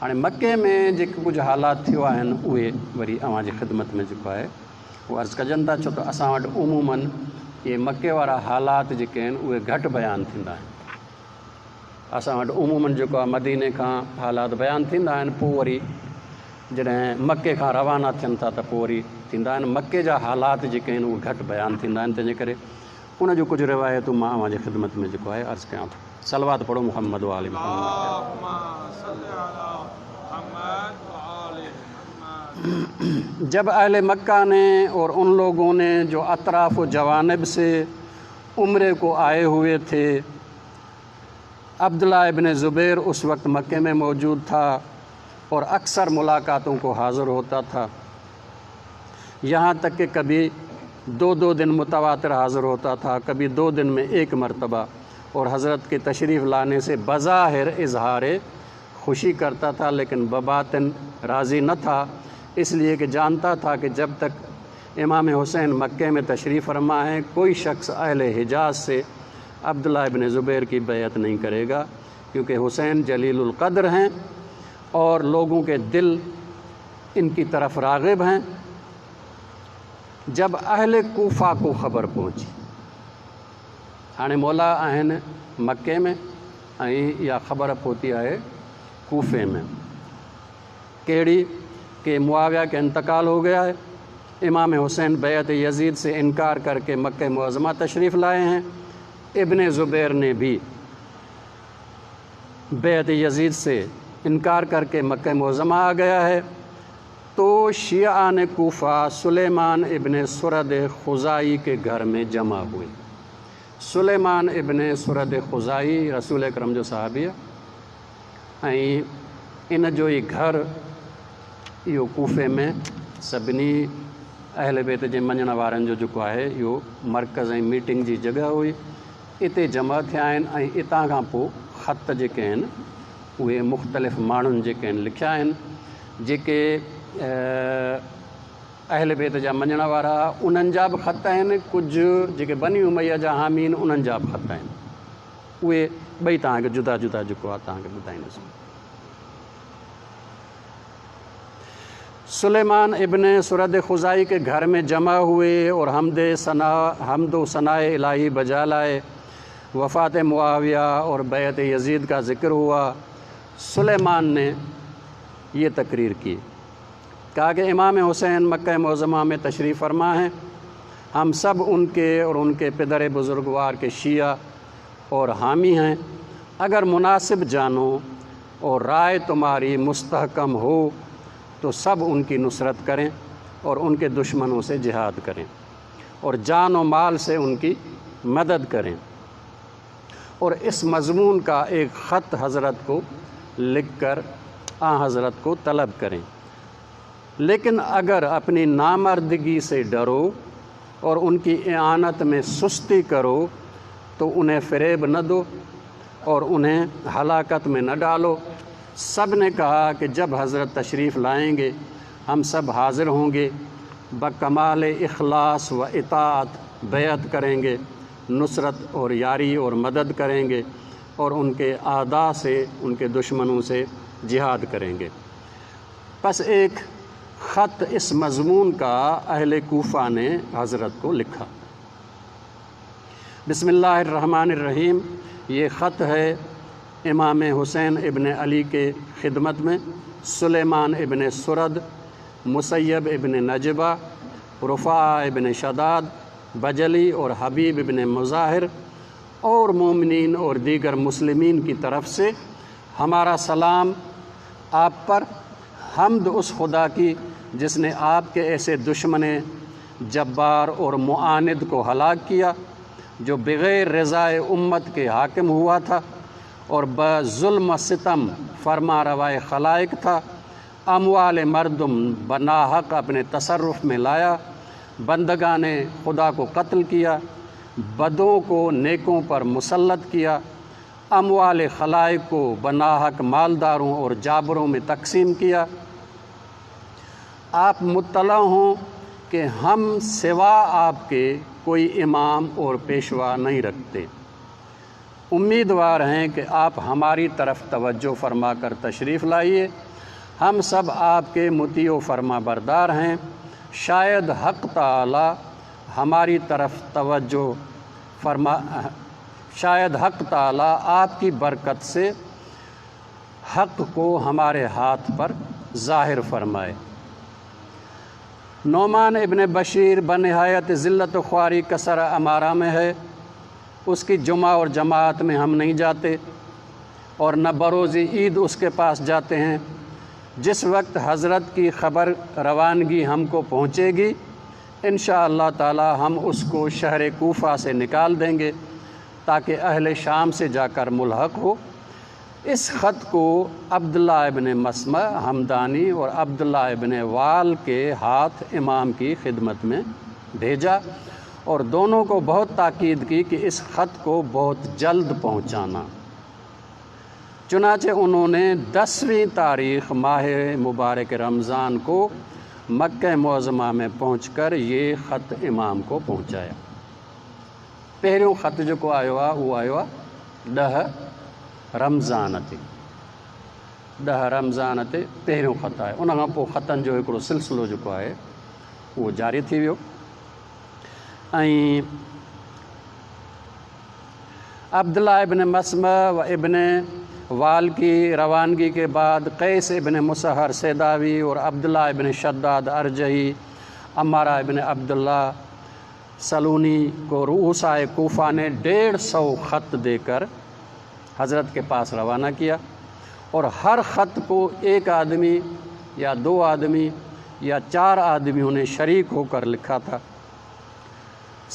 हाणे मके में जेके कुझु हालात थियो आहिनि उहे वरी अव्हां जी ख़िदमत में जेको आहे उहो अर्ज़ु कजनि था, छो त असां वटि उमूमन ये मके वारा हालात जेके आहिनि उहे घटि बयानु थींदा आहिनि। असां वटि उमूमन जेको आहे मदीने खां हालात बयानु थींदा आहिनि, पोइ वरी जॾहिं मके खां रवाना थियनि था त पोइ वरी थींदा आहिनि। मके जा हालात जेके आहिनि उहे घटि बयानु थींदा आहिनि, तंहिंजे करे उन जो कुझु रिवायतूं मां अव्हांजी ख़िदमत में जेको आहे अर्ज़ु कयां थो। सलवात पढ़ो मुहम्मद व आले मुहम्मद। जब अहले मक्का ने और उन लोगों ने जो अतराफ़ व जवानिब से उम्रे को आए हुए थे, अब्दुल्ला इब्न ज़ुबैर उस वक्त मक्के में मौजूद था और अक्सर मुलाकातों को हाज़िर होता था, यहाँ तक कि कभी 2-2 दिन मुतवातिर हाज़िर होता था, कभी 2 दिन में 1 मरतबा, और हज़रत के तशरीफ़ लाने से बज़ाहिर इजहार खुशी करता था, लेकिन बबातिन राज़ी न था, इसलिए कि जानता था कि जब तक इमाम हुसैन मक्के में तशरीफ़ फरमा है, कोई शख्स अहले हिजाज़ से अब्दुल्ला इब्न ज़ुबैर की बैअत नहीं करेगा, क्योंकि हुसैन जलीलुल क़द्र हैं और लोगों के दिल इनकी तरफ राग़िब हैं। जब अहले कूफ़ा को ख़बर पहुंची, हाणे मौला आहिनि मक्के में ऐं इहा ख़बर पहुती आहे कूफ़े में, कहिड़ी कि मुआविया के इंतकाल हो गया है, इमाम हुसैन बैअत यजीद से इनकार करके मक्के मुअज़्ज़मा तशरीफ़ लाए हैं, इब्न ज़ुबैर ने भी बैअत यजीद से इनकार करके मक्के मुअज़्ज़मा आ गया है। तो शियान कूफ़ा सुलेमान इब्न सुरद खुज़ाई के घर में जमा हुए। सुलेमान इब्न सुरद खुज़ाई रसूल अकरम जो सहाबी आहे ऐं इन जो ई घर इहो कूफ़े में सभिनी अहल बैत जे मञण वारनि जो जेको आहे इहो मर्कज़ ऐं मीटिंग जी जॻह हुई। इते जमा थिया आहिनि ऐं इतां खां पोइ ख़त जेके आहिनि उहे मुख़्तलिफ़ माण्हुनि जेके आहिनि लिखिया आहिनि, जेके अहल बैत जा मञण वारा उन्हनि जा बि ख़त आहिनि, कुझु जेके बनी उमैया जा हामीन उन्हनि जा बि ख़त आहिनि, उहे ॿई तव्हांखे जुदा जुदा जेको आहे तव्हांखे ॿुधाईंदुसि। सुलेमान इब्न सुरद खुज़ाई के घर में जमा हुए और हमदो सनाए इलाही बजा लाए। वफ़ात मुआविया और बैअत यजीद का ज़िक्र हुआ। सुलेमान ने ये तकरीर की, कहा कि इमाम हुसैन मक्का मुअज़्ज़मा में तशरीफ़ फरमा हैं, हम सब उनके और उनके पिदर बुज़ुर्गवार के शिया और हामी हैं। अगर मुनासिब जानो और राय तुम्हारी मुस्तहकम हो तो सब उनकी नुसरत करें और उनके दुश्मनों से जिहाद करें और जान और माल से उनकी मदद करें। और इस मज़मून का एक ख़त हज़रत को लिख कर हज़रत को तलब करें, लेकिन अगर अपनी नामर्दगी से डरो और उनकी इआनत में सुस्ती करो तो उन्हें फ़रेब न दो और उन्हें हलाकत में न डालो। सब ने कहा कि जब हज़रत तशरीफ़ लाएंगे हम सब हाज़िर होंगे, बकमाल इखलास व इताअत बैअत करेंगे, नुसरत और यारी और मदद करेंगे और उनके आदा से उनके दुश्मनों से जिहाद करेंगे। बस एक ख़त इस मज़मून का अहले कूफ़ा ने हज़रत को लिखा। बिस्मिल्लाहिर्रहमानिर्रहीम। ये ख़त है इमाम हुसैन इब्न अली के खिदमत में सुलेमान इब्न सुरद, मुसैयब इब्न नजबा, रुफ़ा इब्न शदाद बजली और हबीब इब्न मुज़ाहिर और मोमिनीन और दीगर मुस्लिमीन की तरफ से हमारा सलाम आप पर। हम्द उस खुदा की जिसने आपके ऐसे दुश्मन जब्बार और मुआनिद को हलाक किया जो बग़ैर रज़ाए उम्मत के हाकिम हुआ था और बज़ुल्म सितम फरमा रवाए खलाइक था। अमवाल मर्दम बनाहक अपने तसर्रुफ़ में लाया, बंदगान ने खुदा को कत्ल किया, बदों को नेकों पर मुसल्लत किया, अमवाल खलाइक को बनाहक मालदारों और जाबरों में तकसीम किया। आप मुत्तला हों कि हम सिवा आपके कोई इमाम और पेशवा नहीं रखते। उम्मीदवार हैं कि आप हमारी तरफ तवज्जो फरमा कर तशरीफ़ लाइए। हम सब आपके मुतीओ फरमा बरदार हैं। शायद हक़ ताला ہماری طرف توجہ فرما، شاید حق تعالیٰ آپ کی برکت سے حق کو ہمارے ہاتھ پر ظاہر فرمائے۔ نعمان ابن بشیر بنہایت ذلت و خواری کسر امارہ میں ہے، اس کی جمعہ اور جماعت میں ہم نہیں جاتے اور نہ بروز عید اس کے پاس جاتے ہیں۔ جس وقت حضرت کی خبر روانگی ہم کو پہنچے گی انشاءاللہ تعالی ہم اس کو شہر کوفہ سے نکال دیں گے تاکہ اہل شام سے جا کر ملحق ہو۔ اس خط کو عبداللہ ابن مسمع ہمدانی اور عبداللہ ابن وال کے ہاتھ امام کی خدمت میں بھیجا اور دونوں کو بہت تاکید کی کہ اس خط کو بہت جلد پہنچانا۔ چنانچہ انہوں نے 10ویں تاریخ ماہ مبارک رمضان کو مکہ معظمہ میں پہنچ کر یہ خط امام کو پہنچایا۔ پہریوں خط جو کو آयो आहे وہ آयो आहे 10 رمضان ते 10 رمضان ते पहिरियों ख़त आहे। उन खां पोइ ख़तनि जो हिकिड़ो सिलसिलो जेको आहे उहो जारी थी वियो। ऐं عبداللہ ابن مسمع و ابن وال کی روانگی کے بعد قیس ابن مسہر سیداوی اور عبداللہ ابن شداد ارجحی، عمارہ ابن عبداللہ سلونی کو رؤسائے کوفہ نے 150 خط دے کر حضرت کے پاس روانہ کیا اور ہر خط کو ایک آدمی یا 2 آدمی یا 4 آدمیوں نے شریک ہو کر لکھا تھا۔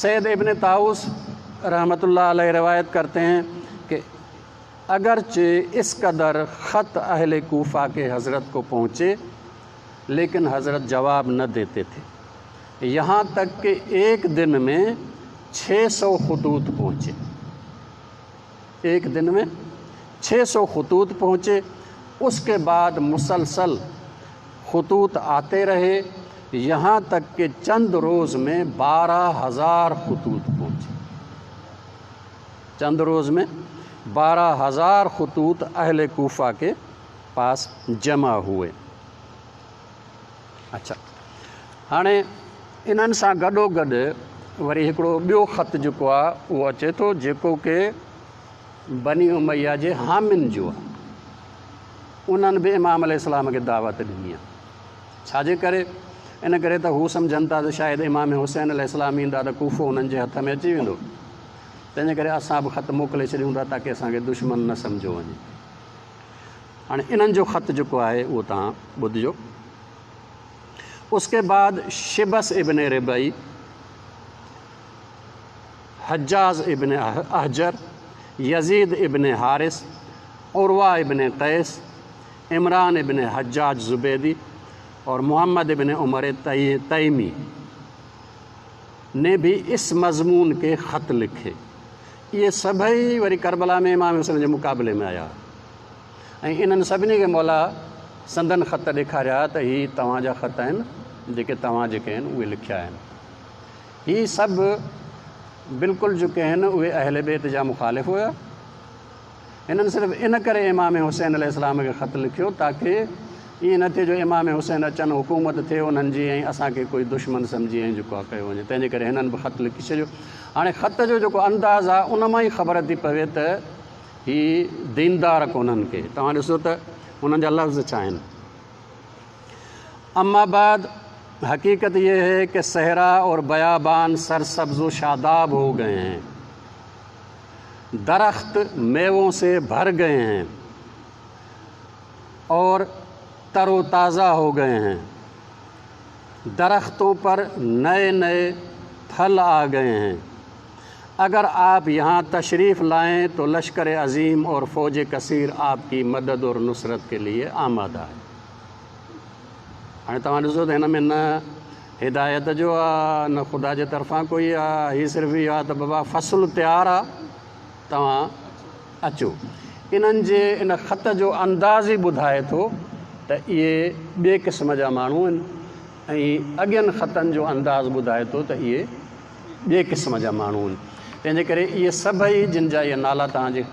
سید ابن طاؤس رحمۃ اللہ علیہ روایت کرتے ہیں کہ اگرچہ اس قدر خط اہل کوفہ کے حضرت کو پہنچے لیکن حضرت جواب نہ دیتے تھے، یہاں تک کہ ایک دن میں 600 خطوط پہنچے۔ ایک دن میں 600 خطوط پہنچے۔ اس کے بعد مسلسل خطوط آتے رہے یہاں تک کہ چند روز میں 12,000 خطوط پہنچے۔ چند روز میں 12,000 خطوط اہل کوفہ کے پاس جمع ہوئے۔ اچھا हाणे इन्हनि सां गॾोगॾु वरी हिकिड़ो ॿियो ख़त जेको आहे उहो अचे थो जेको कि बनी उमैया जे हामिन जो आहे। उन्हनि बि इमाम अलैहिस्सलाम खे दावत ॾिनी आहे। छाजे करे? इन करे त हू सम्झनि था त शायदि इमाम हुसैन अलैहिस्सलाम ईंदा त कूफ़ो उन्हनि जे हथ में अची वेंदो, तंहिंजे करे असां बि ख़त मोकिले छॾियूं था ताकी असांखे दुश्मन न सम्झो वञे। हाणे इन्हनि जो ख़त जेको आहे उहो तव्हां ॿुधिजो। اس کے بعد شبس ابن ربعی، حجاز ابن احجر، یزید ابن حارث، عروہ ابن قیس، عمران ابن حجاج زبیدی اور محمد ابن عمر تیمی نے بھی اس مضمون کے خط لکھے۔ یہ سبھی وری کربلا میں امام حسین کے مقابلے میں آیا ऐं इन्हनि सभिनी खे मौला संदन ख़त ॾेखारिया त ही तव्हां जा ख़त आहिनि जेके तव्हां जेके आहिनि उहे लिखिया आहिनि। ही सभु बिल्कुलु जेके आहिनि उहे अहल बैत जा मुखालिफ़ हुया। हिननि सिर्फ़ु इन करे इमाम हुसैन अलैहिस्सलाम खे ख़त लिखियो ताकी ईअं न थिए जो इमाम हुसैन अचनि हुकूमत थिए उन्हनि जी ऐं असांखे कोई दुश्मन सम्झी ऐं जेको आहे कयो वञे। तंहिंजे करे हिननि बि ख़त लिखी छॾियो। हाणे ख़त जो जेको अंदाज़ आहे उन मां ई ख़बर थी पवे त ही दीनदार कोन्हनि के। तव्हां ॾिसो त उन्हनि जा लफ़्ज़ छा आहिनि। अम्मा बाद हकीकत ये है कि सहरा और बयाबान सरसब्ज़ व शादाब हो गए हैं, दरख्त मेवों से भर गए हैं और तरोताज़ा हो गए हैं, दरख्तों पर नए नए फल आ गए हैं। अगर आप यहाँ तशरीफ़ लाएं तो लश्कर अज़ीम और फ़ौज कसीर आपकी मदद और नुसरत के लिए आमादा है। हाणे तव्हां ॾिसो त हिन में न हिदायत जो आहे न ख़ुदा जे तरफ़ां कोई आहे, हीअ सिर्फ़ु इहो आहे त बाबा फ़सुलु तयारु आहे तव्हां अचो। इन्हनि जे इन ख़त जो अंदाज़ ई ॿुधाए थो त इहे ॿिए क़िस्म जा माण्हू आहिनि ऐं अॻियनि ख़तनि जो अंदाज़ ॿुधाए थो त इहे ॿिए क़िस्म जा माण्हू आहिनि। तंहिंजे करे इहे सभई जिन जा इहे नाला तव्हांजे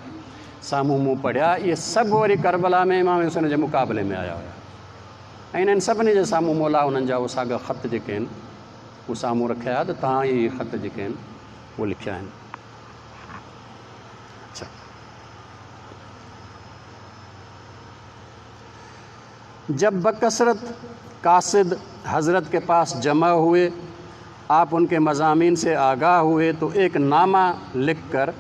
साम्हूं मूं पढ़िया इहे सभु वरी करबला में इमाम हुसैन जे मुक़ाबले में आया हुया ऐं इन्हनि सभिनी जे साम्हूं मौला उन्हनि जा उहे साॻा ख़त जेके आहिनि وہ ساموں رکھا ہے تو تاں یہ خط جکے ہیں وہ لکھا ہے. اچھا جب بکثرت قاصد حضرت کے پاس جمع ہوئے، آپ ان کے مضامین سے آگاہ ہوئے تو ایک نامہ لکھ کر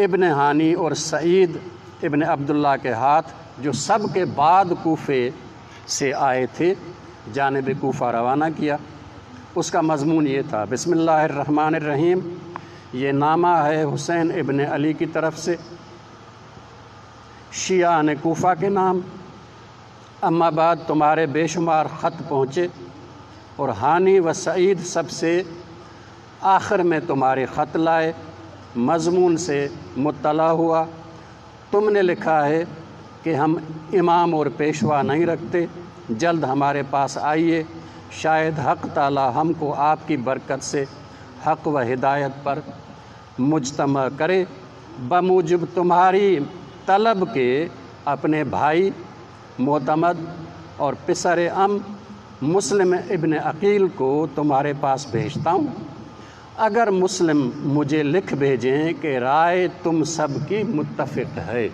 ابن ہانی اور سعید ابن عبداللہ کے ہاتھ، جو سب کے بعد کوفے سے آئے تھے، جانب کوفہ روانہ کیا. اس کا مضمون یہ تھا: بسم اللہ الرحمن الرحیم، یہ نامہ ہے حسین ابن علی کی طرف سے شیعہ کوفہ کے نام. اما بعد تمہارے بے شمار خط پہنچے اور ہانی و سعید سب سے آخر میں تمہارے خط لائے. مضمون سے مطلع ہوا، تم نے لکھا ہے کہ ہم امام اور پیشوا نہیں رکھتے، جلد ہمارے پاس آئیے، شاید حق تعالی ہم کو آپ کی برکت سے حق و ہدایت پر مجتمع کرے. بموجب تمہاری طلب کے اپنے بھائی معتمد اور پسر مسلم ابن عقیل کو تمہارے پاس بھیجتا ہوں. اگر مسلم مجھے لکھ بھیجیں کہ رائے تم سب کی متفق ہے،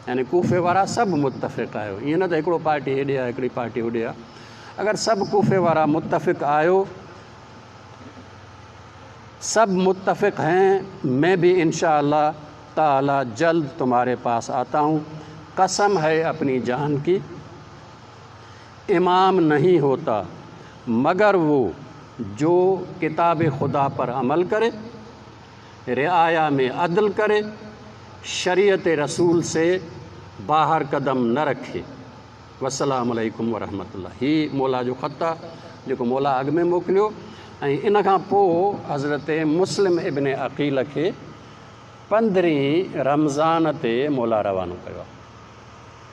یعنی کوفے وارا سب متفق آئے، یہ نہ تو ایکڑو پارٹی ہیڈے آ ایکڑی پارٹی ہوڈے آ، اگر سب کوفے وارا متفق آئو، سب متفق ہیں، میں بھی انشاءاللہ تعالی جلد تمہارے پاس آتا ہوں. قسم ہے اپنی جان کی، امام نہیں ہوتا مگر وہ جو کتاب خدا پر عمل کرے، رعایا میں عدل کرے، شریعت رسول سے باہر قدم نہ رکھے. والسلام علیکم ورحمۃ اللہ. ہی مولا جو خطہ جو مولا اگ میں موکلیو. ان کھاں پوء حضرت مسلم ابن عقیل کے 15 رمضان تے مولا روانو کयो.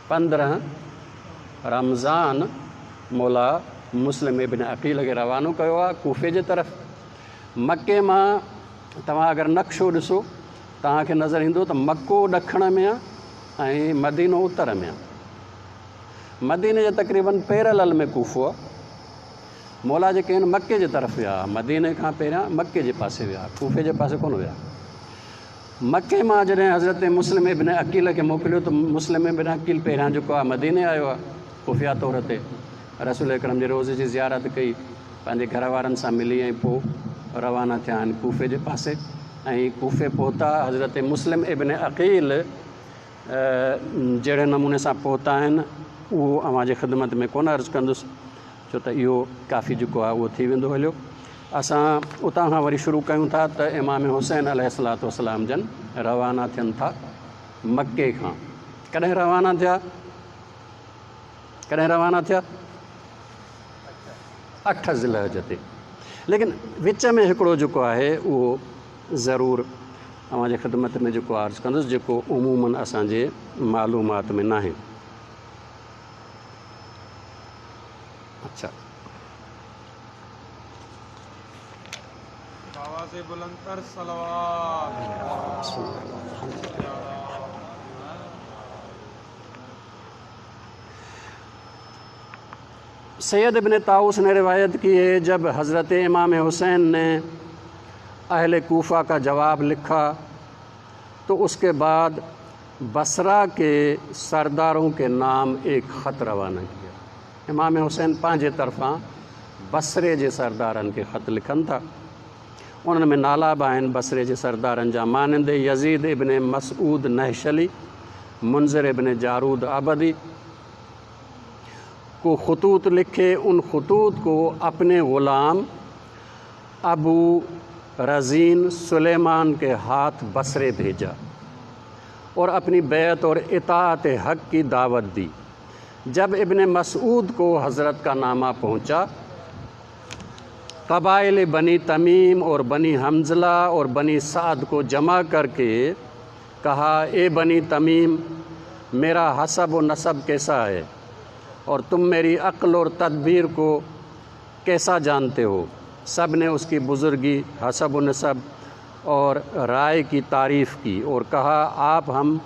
15 رمضان مولا مسلم ابن عقیل کے روانو کयो आहे کوفے جے طرف. مکے ماں تواں اگر نقشو ॾिसो تव्हांखे نظر ईंदो त मक्को ॾखण में आहे ऐं मदीनो उत्तर में आहे. मदीने जे तक़रीबन पैरेलल में कोफ़ो आहे. मौला जेके आहिनि मके जे तरफ़ विया, मदीने खां पहिरियां मके जे पासे विया, कोफ़े जे पासे कोन विया. मके मां जॾहिं हज़रत मुस्लिम इब्न अकील खे मोकिलियो त मुस्लिम इब्न अकील पहिरियां जेको आहे मदीने आयो आहे खुफ़िया तौर ते. रसूल अकरम जे रोज़े जी ज़ियारत कई, पंहिंजे घर वारनि सां मिली ऐं पोइ रवाना थिया आहिनि कोफ़े जे पासे. ऐं कोफ़े पहुता. हज़रत मुस्लिम इब्न अकील जहिड़े नमूने सां पहुता आहिनि उहो अव्हांजे ख़िदमत में कोन अर्ज़ु कंदुसि, छो त इहो काफ़ी जेको आहे उहो थी वेंदो हलियो. असां उतां खां वरी शुरू कयूं था त इमाम हुसैन अलैहिस्सलातु वस्सलाम जन रवाना थियनि था मके खां. कॾहिं रवाना थिया? 8 ज़िलहज ते. लेकिन विच में हिकिड़ो जेको आहे उहो ज़रूरु अव्हांजे ख़िदमत में जेको अर्ज़ु कंदुसि, जेको उमूमन असांजे मालूमात में नाहे. अच्छा, आवाज़ बुलंदतर सलवात. सैयद इब्न ताऊस ने रिवायत की है, जब हज़रत इमाम हुसैन ने अहले कोफा का जवाब लिखा तो उसके बाद बसरा के सरदारों के नाम एक ख़त रवाना किया. इमाम हुसैन पंहिंजे तरफ़ां बसरे जे सरदारनि खे ख़त लिखनि था. उन्हनि में नाला बि आहिनि बसरे जे सरदारनि जा, मानंद यज़ीद इब्न मसऊद नहशली, मुंज़िर इब्न जारूद आबदी. को ख़ुतूत लिखे, उन ख़ुतूत को अपने ग़ुलाम अबू रज़ीन सुलेमान के हाथ बसरे भेजा और अपनी बैत और इताअत हक़ की दावत दी. जब इब्न मसऊद को हज़रत का नामा पहुँचा, कबाइल बनी तमीम और बनी हमज़ला और बनी साद को जमा करके कहा, ए बनी तमीम, मेरा हसब व नसब कैसा है और तुम मेरी अक्ल और तदबीर को कैसा जानते हो. सब ने उसकी बुज़ुर्गी, हसब व नसब और राय की तारीफ़ की और कहा, आप हम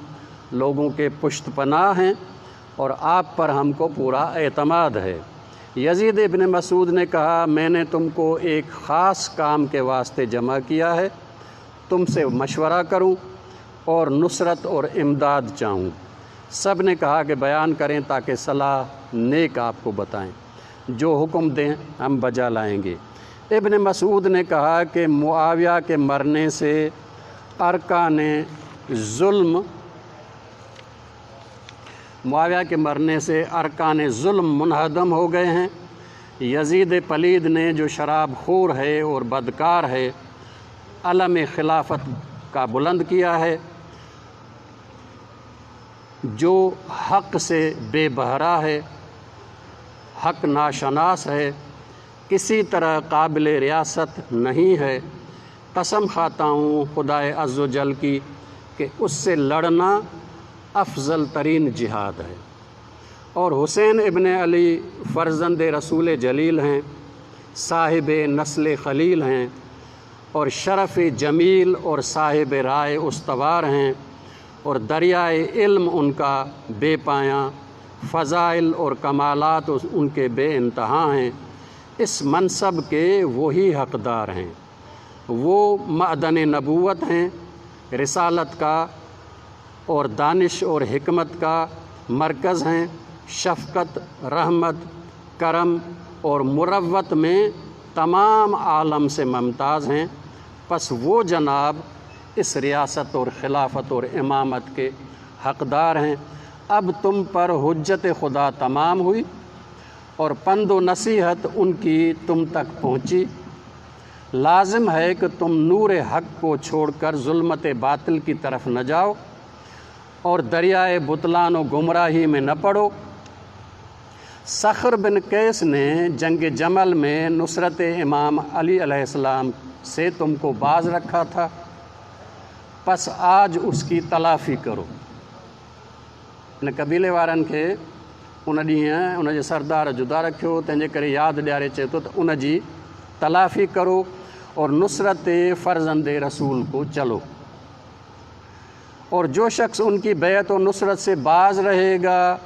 लोगों के पुश्त पनाह हैं और आप पर हमको पूरा एतमाद है. यजीद इब्न मसूद ने कहा, मैंने तुमको एक ख़ास काम के वास्ते जमा किया है, तुमसे मशवरा करूं और नुसरत और इमदाद चाहूं। सब ने कहा कि बयान करें ताकि सलाह नेक आपको बताएं, जो हुक्म दें हम बजा लाएंगे। इब्न मसूद ने कहा कि मुआविया के मरने से अरकाने ज़ुल्म मुनहदम हो गए हैं। यजीद पलीद ने जो शराब खोर है और बदकार है, अलम खिलाफत का बुलंद किया है, जो हक़ से बेबहरा है, हक़ नाशनास है, किसी तरह काबिल रियासत नहीं है। कसम खाता हूँ खुदाए अज़्ज़ व जल की कि उससे लड़ना अफजल तरीन जिहाद है। और हुसैन इब्न अली फ़र्ज़ंद रसूल जलील हैं, साहिब नस्ल खलील हैं और शरफ़ जमील और साहिब राय उस्तवार हैं, और दरियाए इल्म उनका बेपाया, फ़ज़ाइल और कमालात उनके बेइंतहा हैं। इस मनसब के वही हक़दार हैं। वो मअदन नबूवत हैं, रिसालत का और दानिश और हिकमत का मरकज़ हैं। शफ़क़त, रहमत, करम और मुरव्वत में तमाम आलम से मुमताज़ हैं। पस वो जनाब इस रियासत और खिलाफत और इमामत के हक़दार हैं। अब तुम पर हुज्जत खुदा तमाम हुई और पंद व नसीहत उनकी तुम तक पहुँची। लाजिम है कि तुम नूर हक़ को छोड़कर ज़ुल्मत बातिल की तरफ न जाओ और दरियाए बुतलान व गुमराही में न पड़ो। सख़र बिन कैस ने जंग जमल में नुसरत इमाम अली अलैहिस्सलाम से तुमको बाज रखा था, पस आज उसकी तलाफ़ी करो। इन कबीले वारनि खे उन ॾींहुं उन जे सरदार जुदा रखियो, तंहिंजे करे यादि ॾियारे चए थो त उन जी तलाफ़ी करो और नुसरत फ़र्ज़ंद रसूल को चलो। और जो शख्स उनकी बैत और नुसरत से बाज रहेगा,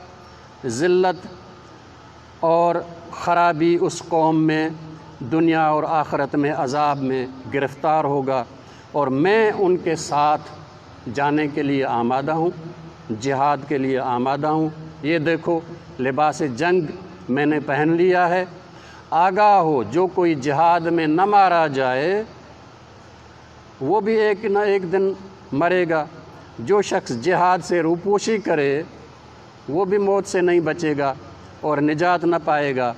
ज़िल्लत और ख़राबी उस कौम में दुनिया और आखिरत में अज़ाब में गिरफ़्तार होगा। और मैं उनके साथ जाने के लिए आमादा हूँ, जिहाद के लिए आमादा हूँ। ये देखो लिबास जंग मैंने पहन लिया है। आगाह हो, जो कोई जिहाद में न मारा जाए वो भी एक न एक दिन मरेगा। जो शख्स जिहाद से रूपोशी करे वो भी मौत से नहीं बचेगा और निजात न पाएगा।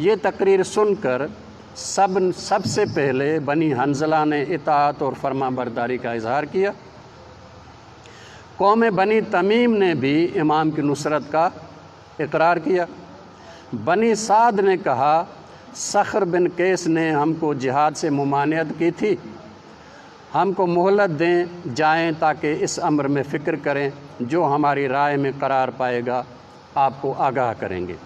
ये तकरीर सुनकर सबसे पहले बनी हंज़ला ने इताअत और फरमाबरदारी का इजहार किया। कौम बनी तमीम ने भी इमाम की नुसरत का इकरार किया। बनी साद ने कहा, सख़र बिन कैस ने हमको जिहाद से मुमानियत की थी, हमको मोहलत दें जाएं ताकि इस अम्र में फ़िक्र करें, जो हमारी राय में करार पाएगा आपको आगाह करेंगे।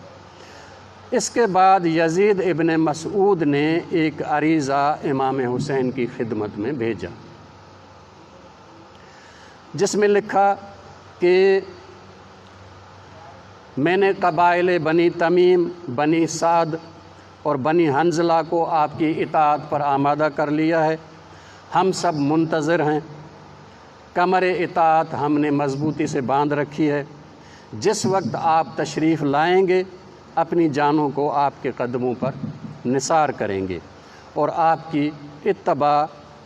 इसके बाद यजीद इब्न मसूद ने एक अरीज़ा इमाम हुसैन की खिदमत में भेजा, जिसमें लिखा कि मैंने कबाइल बनी तमीम, बनी साद और बनी हंज़ला को आपकी इताअत पर आमादा कर लिया है। हम सब मुंतज़िर हैं। कमर इताअत हमने मज़बूती से बांध रखी है। जिस वक्त आप तशरीफ़ लाएंगे अपनी जानों को आपके कदमों पर निसार करेंगे और आपकी इत्तबा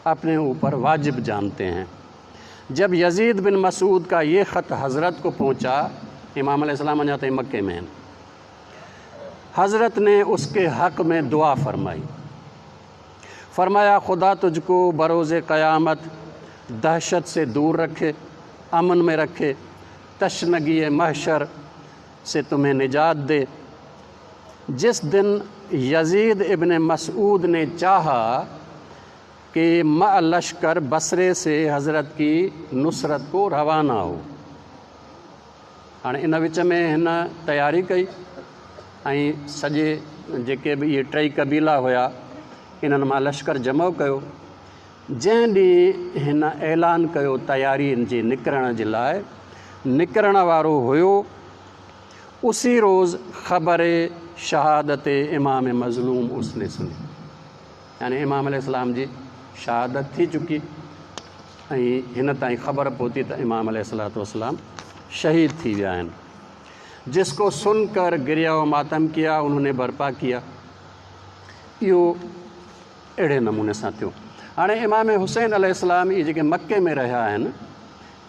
अपने ऊपर वाजिब जानते हैं। जब यजीद बिन मसूद का ये ख़त हज़रत को पहुँचा, इमाम अलैहिस्सलाम जाते मक्के में, हज़रत ने उसके हक़ में दुआ फरमाई। फरमाया, खुदा तुझको बरोज़े क़यामत दहशत से दूर रखे, अमन में रखे, तशनगी महशर से तुम्हें निजात दे। जिस दिन यजीद इब्न मसूद ने चाहा कि लश्कर बसरे से हज़रत की नुसरत को रवाना हो, हाणे इन विच में हिन तयारी कई ऐं सॼे जेके बि इहे टई कबीला हुया इन्हनि मां लश्कर जमा कयो। जंहिं ॾींहुं हिन ऐलान कयो तयारियुनि जे निकिरण जे लाइ निकिरण वारो हुयो, उसी रोज़ ख़बर शहादत इमाम मज़लूम उसने सुनी। यानी इमाम अलैहिस्सलाम जी शहादत थी चुकी ऐं हिन ताईं ख़बर पहुती त इमाम अलैहिस्सलातु वस्सलाम शहीद थी विया आहिनि। जिसको सुनकर गिरिया व मातम किया उन्होंने बर्पा किया। इहो अहिड़े नमूने सां थियो। हाणे इमाम हुसैन अलैहिस्सलाम इहे जेके मके में रहिया आहिनि,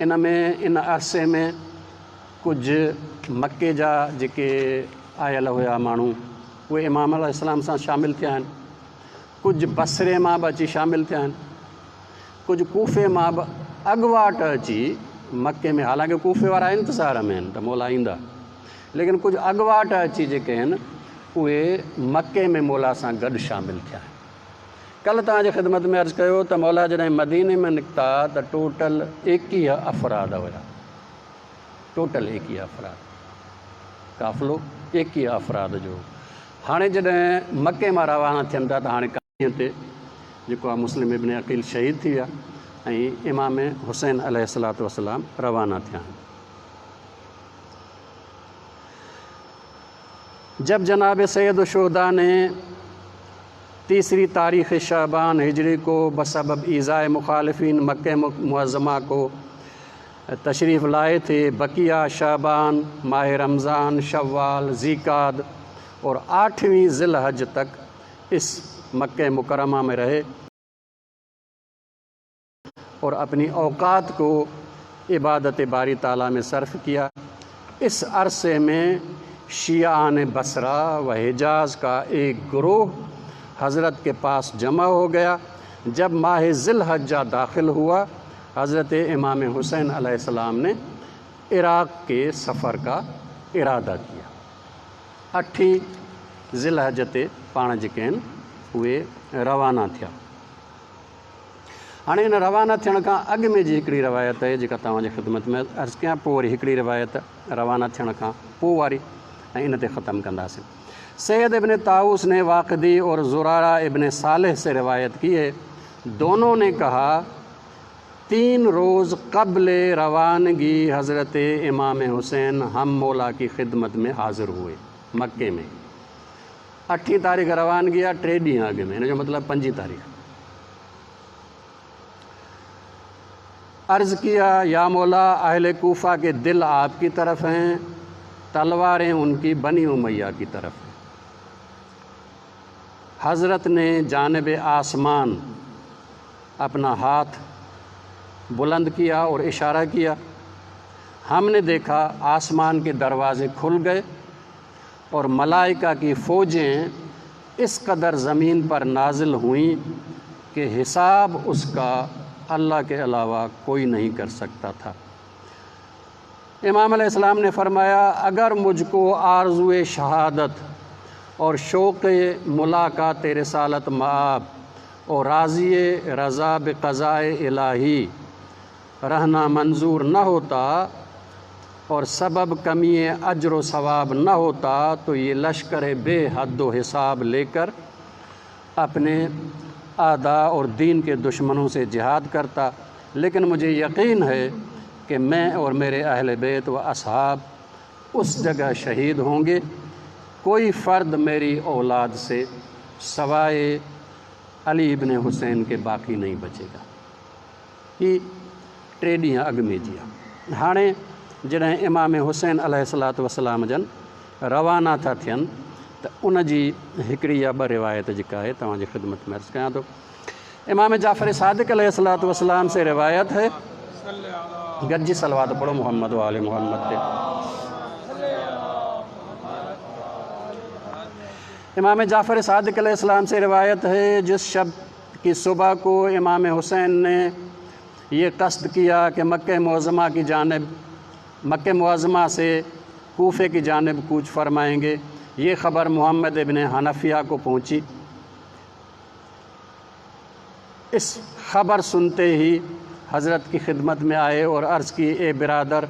इन अरसे में कुझु मके जा जेके आयल हुआ माण्हू उहे इमाम अलैहिस्सलाम सां शामिल थिया आहिनि, कुझु बसरे मां बि अची शामिल थिया आहिनि, कुझु कूफ़े मां बि अॻुवाट अची मके में, हालांकि कूफ़े वारा इंतज़ार में आहिनि त मौला ईंदा, लेकिन कुझु अॻुवाट अची जेके आहिनि उहे मके में मौला सां गॾु शामिल थिया आहिनि। कल्ह तव्हांजे ख़िदमत में अर्ज़ु कयो त मौला जॾहिं मदीने में निकिता त टोटल 21 अफ़राद हुया, टोटल 21 अफ़राद, काफ़िलो 21 अफ़राद जो। हाणे जॾहिं मके मां रवाना थियनि था त हाणे कहाणीअ ते जेको आहे मुस्लिम इब्न अक़ील शहीद थी विया ऐं इमाम हुसैन अलैहिस्सलातु वस्सलाम रवाना थिया आहिनि। जब जनाब सैयद शुहदा ने 3 तारीख़ शाबान हिजरी को बसबब ईज़ाए मुखालिफिन मक्के मुअज़्ज़मा को तशरीफ़ लाए थे, बकिया, शाबान, माह रमज़ान, शव्वाल, ज़ीकाद और 8वीं ज़िलहज तक इस मक्के मुकरमा में रहे और अपनी औकात को इबादत बारी ताला में सर्फ़ किया। इस अरसे में शियान बसरा व हिजाज़ का एक ग्रोह हज़रत के पास जमा हो गया। जब माह ज़िलहज्जा दाखिल हुआ, हज़रत इमाम हुसैन अलैहिस्सलाम ने इराक़ के सफ़र का इरादा किया। 8 ज़िलहज ते पाण जेके आहिनि उहे रवाना थिया। हाणे इन रवाना थियण खां अॻु में जी हिकिड़ी रिवायत आहे जेका तव्हांजे ख़िदमत में अर्ज़ु कयां, पोइ वरी हिकिड़ी रिवायत रवाना थियण खां पोइ वारी ऐं इन ते ख़तमु कंदासीं। सैयद इब्न ताऊस ने वाक़दी और ज़ुरारा इब्न सालेह से रिवायत की है, दोनों ने कहा 3 रोज़ क़ब्ल रवानगी हज़रत इमाम हुसैन हम मौला की खिदमत में हाज़िर हुए मक्के में। 8 तारीख़ रवानगी आहे, 3 ॾींहं अॻु में, इन जो मतिलबु 5 तारीख़। अर्ज़ किया, या मौला अहले कूफ़ा के दिल आपकी तरफ हैं, तलवारें उनकी बनी उमैया की तरफ हैं। हज़रत ने जानिब आसमान अपना हाथ बुलंद किया और इशारा किया। हमने देखा आसमान के दरवाज़े खुल गए और मलाइका की फ़ौजें इस कदर ज़मीन पर नाजिल हुईं कि हिसाब उसका अल्लाह के अलावा कोई नहीं कर सकता था। इमाम अलैहिस्सलाम ने फरमाया, अगर मुझको आरज़ुए शहादत और शौक़ मुलाकात रिसालत माब और राज़ी रज़ा बिक़ज़ाए इलाही रहना मंजूर न होता और सबब कमी अज्र व सवाब न होता तो ये लश्कर बेहद व हिसाब लेकर अपने आदा और दीन के दुश्मनों से जिहाद करता। लेकिन मुझे यकीन है कि मैं और मेरे अहले बैत व असहाब उस जगह शहीद होंगे। कोई फ़र्द मेरी औलाद से सवाए अली इब्न हुसैन के बाकी नहीं बचेगा। ही 3 ॾींहं अॻु में जी आहे। हाणे जॾहिं इमाम हुसैन अलैहिस्सलातु वस्सलाम जन रवाना था थियनि त उन जी हिकिड़ी या 2 रिवायत जेका आहे तव्हांजी ख़िदमत में अर्ज़ु कयां थो। इमाम जाफ़र सादिक़ अलैहिस्सलातु वस्सलाम से रिवायत है, गज्जी सलवात पढ़ो मोहम्मद व आले मोहम्मद पे। इमाम जाफ़र सादिक़ अलैहिस्सलाम से रिवायत है, जिस शब की सुबह को इमाम हुसैन ने ये कस्द किया कि मक्के मुअज़्ज़मा से कूफ़े की जानिब कूच फरमाएंगे, ये ख़बर मोहम्मद इब्न हनफिया को पहुँची। इस ख़बर सुनते ही हज़रत की खिदमत में आए और अर्ज़ की, ए बिरादर,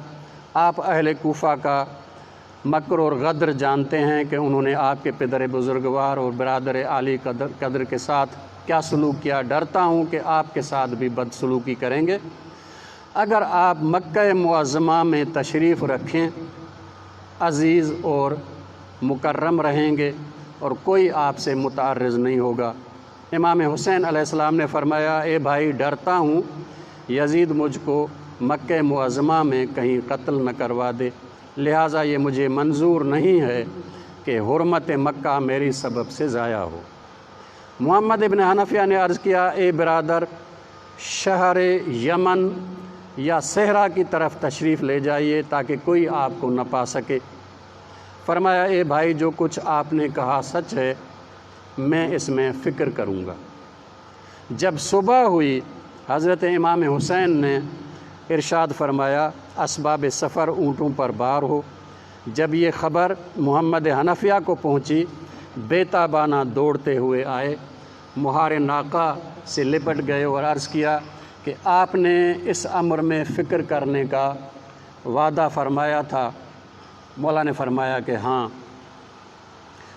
आप अहले कूफ़ा का मकर और गदर जानते हैं कि उन्होंने आपके पिदर बुज़ुर्गवार और बिरादर आली कदर के साथ क्या सलूक किया। डरता हूँ कि आपके साथ भी बदसलूकी करेंगे। अगर आप मक्का मुअज़्ज़मा में तशरीफ़ रखें, अज़ीज़ और مکرم رہیں گے اور کوئی آپ سے متعرض نہیں ہوگا۔ امام حسین علیہ السلام نے فرمایا اے بھائی ڈرتا ہوں یزید مجھ کو مکہ معظمہ میں کہیں قتل نہ کروا دے، لہٰذا یہ مجھے منظور نہیں ہے کہ حرمت مکہ میری سبب سے ضائع ہو۔ محمد ابن حنفیہ نے عرض کیا اے برادر شہر یمن یا صحرا کی طرف تشریف لے جائیے تاکہ کوئی آپ کو نہ پا سکے۔ فرمایا اے بھائی جو کچھ آپ نے کہا سچ ہے، میں اس میں فکر کروں گا۔ جب صبح ہوئی حضرت امام حسین نے ارشاد فرمایا اسباب سفر اونٹوں پر بار ہو۔ جب یہ خبر محمد حنفیہ کو پہنچی بیتابانہ دوڑتے ہوئے آئے، مہار ناقہ سے لپٹ گئے اور عرض کیا کہ آپ نے اس امر میں فکر کرنے کا وعدہ فرمایا تھا۔ مولا نے فرمایا کہ ہاں۔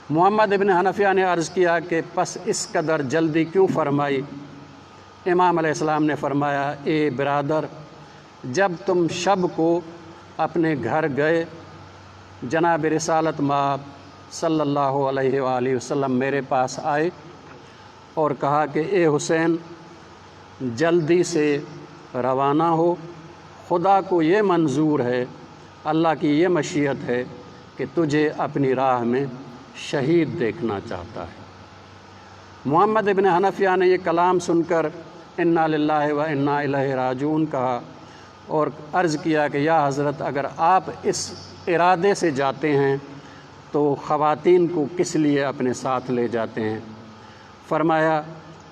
محمد ابن حنفیہ نے عرض کیا کہ پس اس قدر جلدی کیوں فرمائی؟ امام علیہ السلام نے فرمایا اے برادر جب تم شب کو اپنے گھر گئے جناب رسالت مآب صلی اللہ علیہ وآلہ وسلم میرے پاس آئے اور کہا کہ اے حسین جلدی سے روانہ ہو، خدا کو یہ منظور ہے، اللہ کی یہ مشیت ہے کہ تجھے اپنی راہ میں شہید دیکھنا چاہتا ہے۔ محمد ابن حنفیہ نے یہ کلام سن کر انا للہ و انا الیہ راجعون کہا اور عرض کیا کہ یا حضرت اگر آپ اس ارادے سے جاتے ہیں تو خواتین کو کس لیے اپنے ساتھ لے جاتے ہیں؟ فرمایا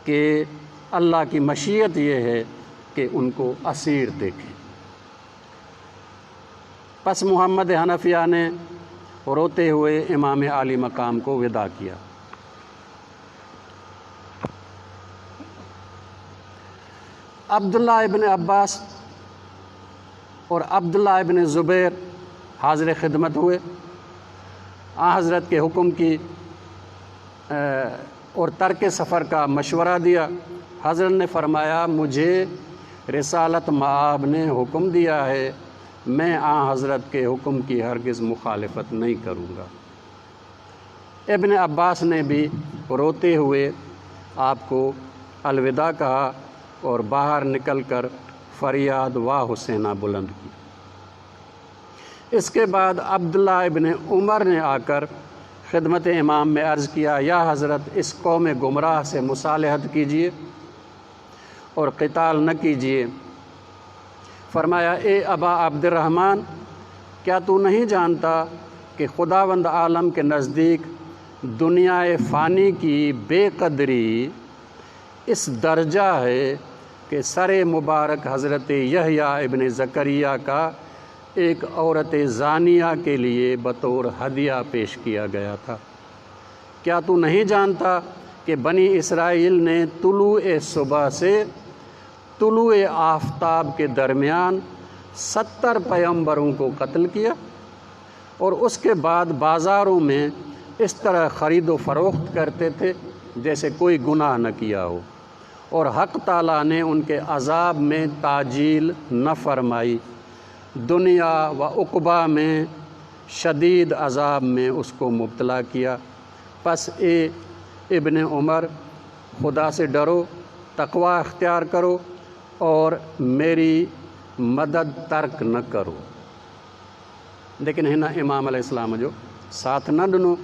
کہ اللہ کی مشیت یہ ہے کہ ان کو اسیر دیکھیں۔ پس محمد حنفیہ نے روتے ہوئے امام عالی مقام کو وداع کیا۔ عبداللہ ابن عباس اور عبداللہ ابن زبیر حاضر خدمت ہوئے، حضرت کے حکم کی اور ترک سفر کا مشورہ دیا۔ حضرت نے فرمایا مجھے رسالت مآب نے حکم دیا ہے، میں حضرت کے حکم کی ہرگز مخالفت نہیں کروں گا۔ ابن عباس نے بھی روتے ہوئے آپ کو الوداع کہا اور باہر نکل کر فریاد وا حسینہ بلند کی۔ اس کے بعد عبداللہ ابن عمر نے آ کر خدمت امام میں عرض کیا یا حضرت اس قوم گمراہ سے مصالحت کیجیے اور قتال نہ کیجیے۔ فرمایا اے ابا عبد الرحمن کیا تو نہیں جانتا کہ خداوند عالم کے نزدیک دنیا فانی کی بے قدری اس درجہ ہے کہ سر مبارک حضرت یحییٰ ابن زکریا کا ایک عورت زانیہ کے لیے بطور ہدیہ پیش کیا گیا تھا۔ کیا تو نہیں جانتا کہ بنی اسرائیل نے طلوع صبح سے طلوع آفتاب کے درمیان 70 پیغمبروں کو قتل کیا اور اس کے بعد بازاروں میں اس طرح خرید و فروخت کرتے تھے جیسے کوئی گناہ نہ کیا ہو، اور حق تعالیٰ نے ان کے عذاب میں تعجیل نہ فرمائی، دنیا و عقبہ میں شدید عذاب میں اس کو مبتلا کیا۔ پس اے ابن عمر خدا سے ڈرو، تقوی اختیار کرو اور میری مدد ترک نہ کرو۔ لیکن ہن امام علیہ السلام جو ساتھ نہ ڈنو۔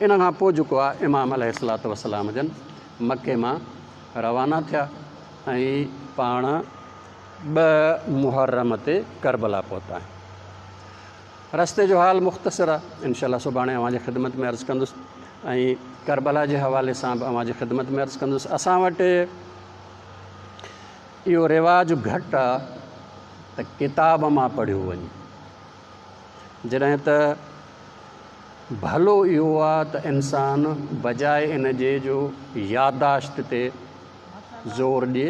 ان کھاں پوइ जेको आहे इमाम अलैहिस्सलाम जन मके मां रवाना थिया ऐं पाण 2 मुहर्रम ते करबला पहुता आहिनि। रस्ते जो हाल मुख़्तसिर आहे, इंशाअल्लाह सुभाणे अव्हांजी ख़िदमत में अर्ज़ु कंदुसि ऐं करबला जे हवाले सां बि अव्हांजी ख़िदमत में अर्ज़ु कंदुसि। असां वटि इहो रिवाजु घटि आहे त किताब मां पढ़ियो वञे, जॾहिं त भलो इहो आहे त इंसान बजाए इन जे जो याददाश्त ते ज़ोर ॾिए,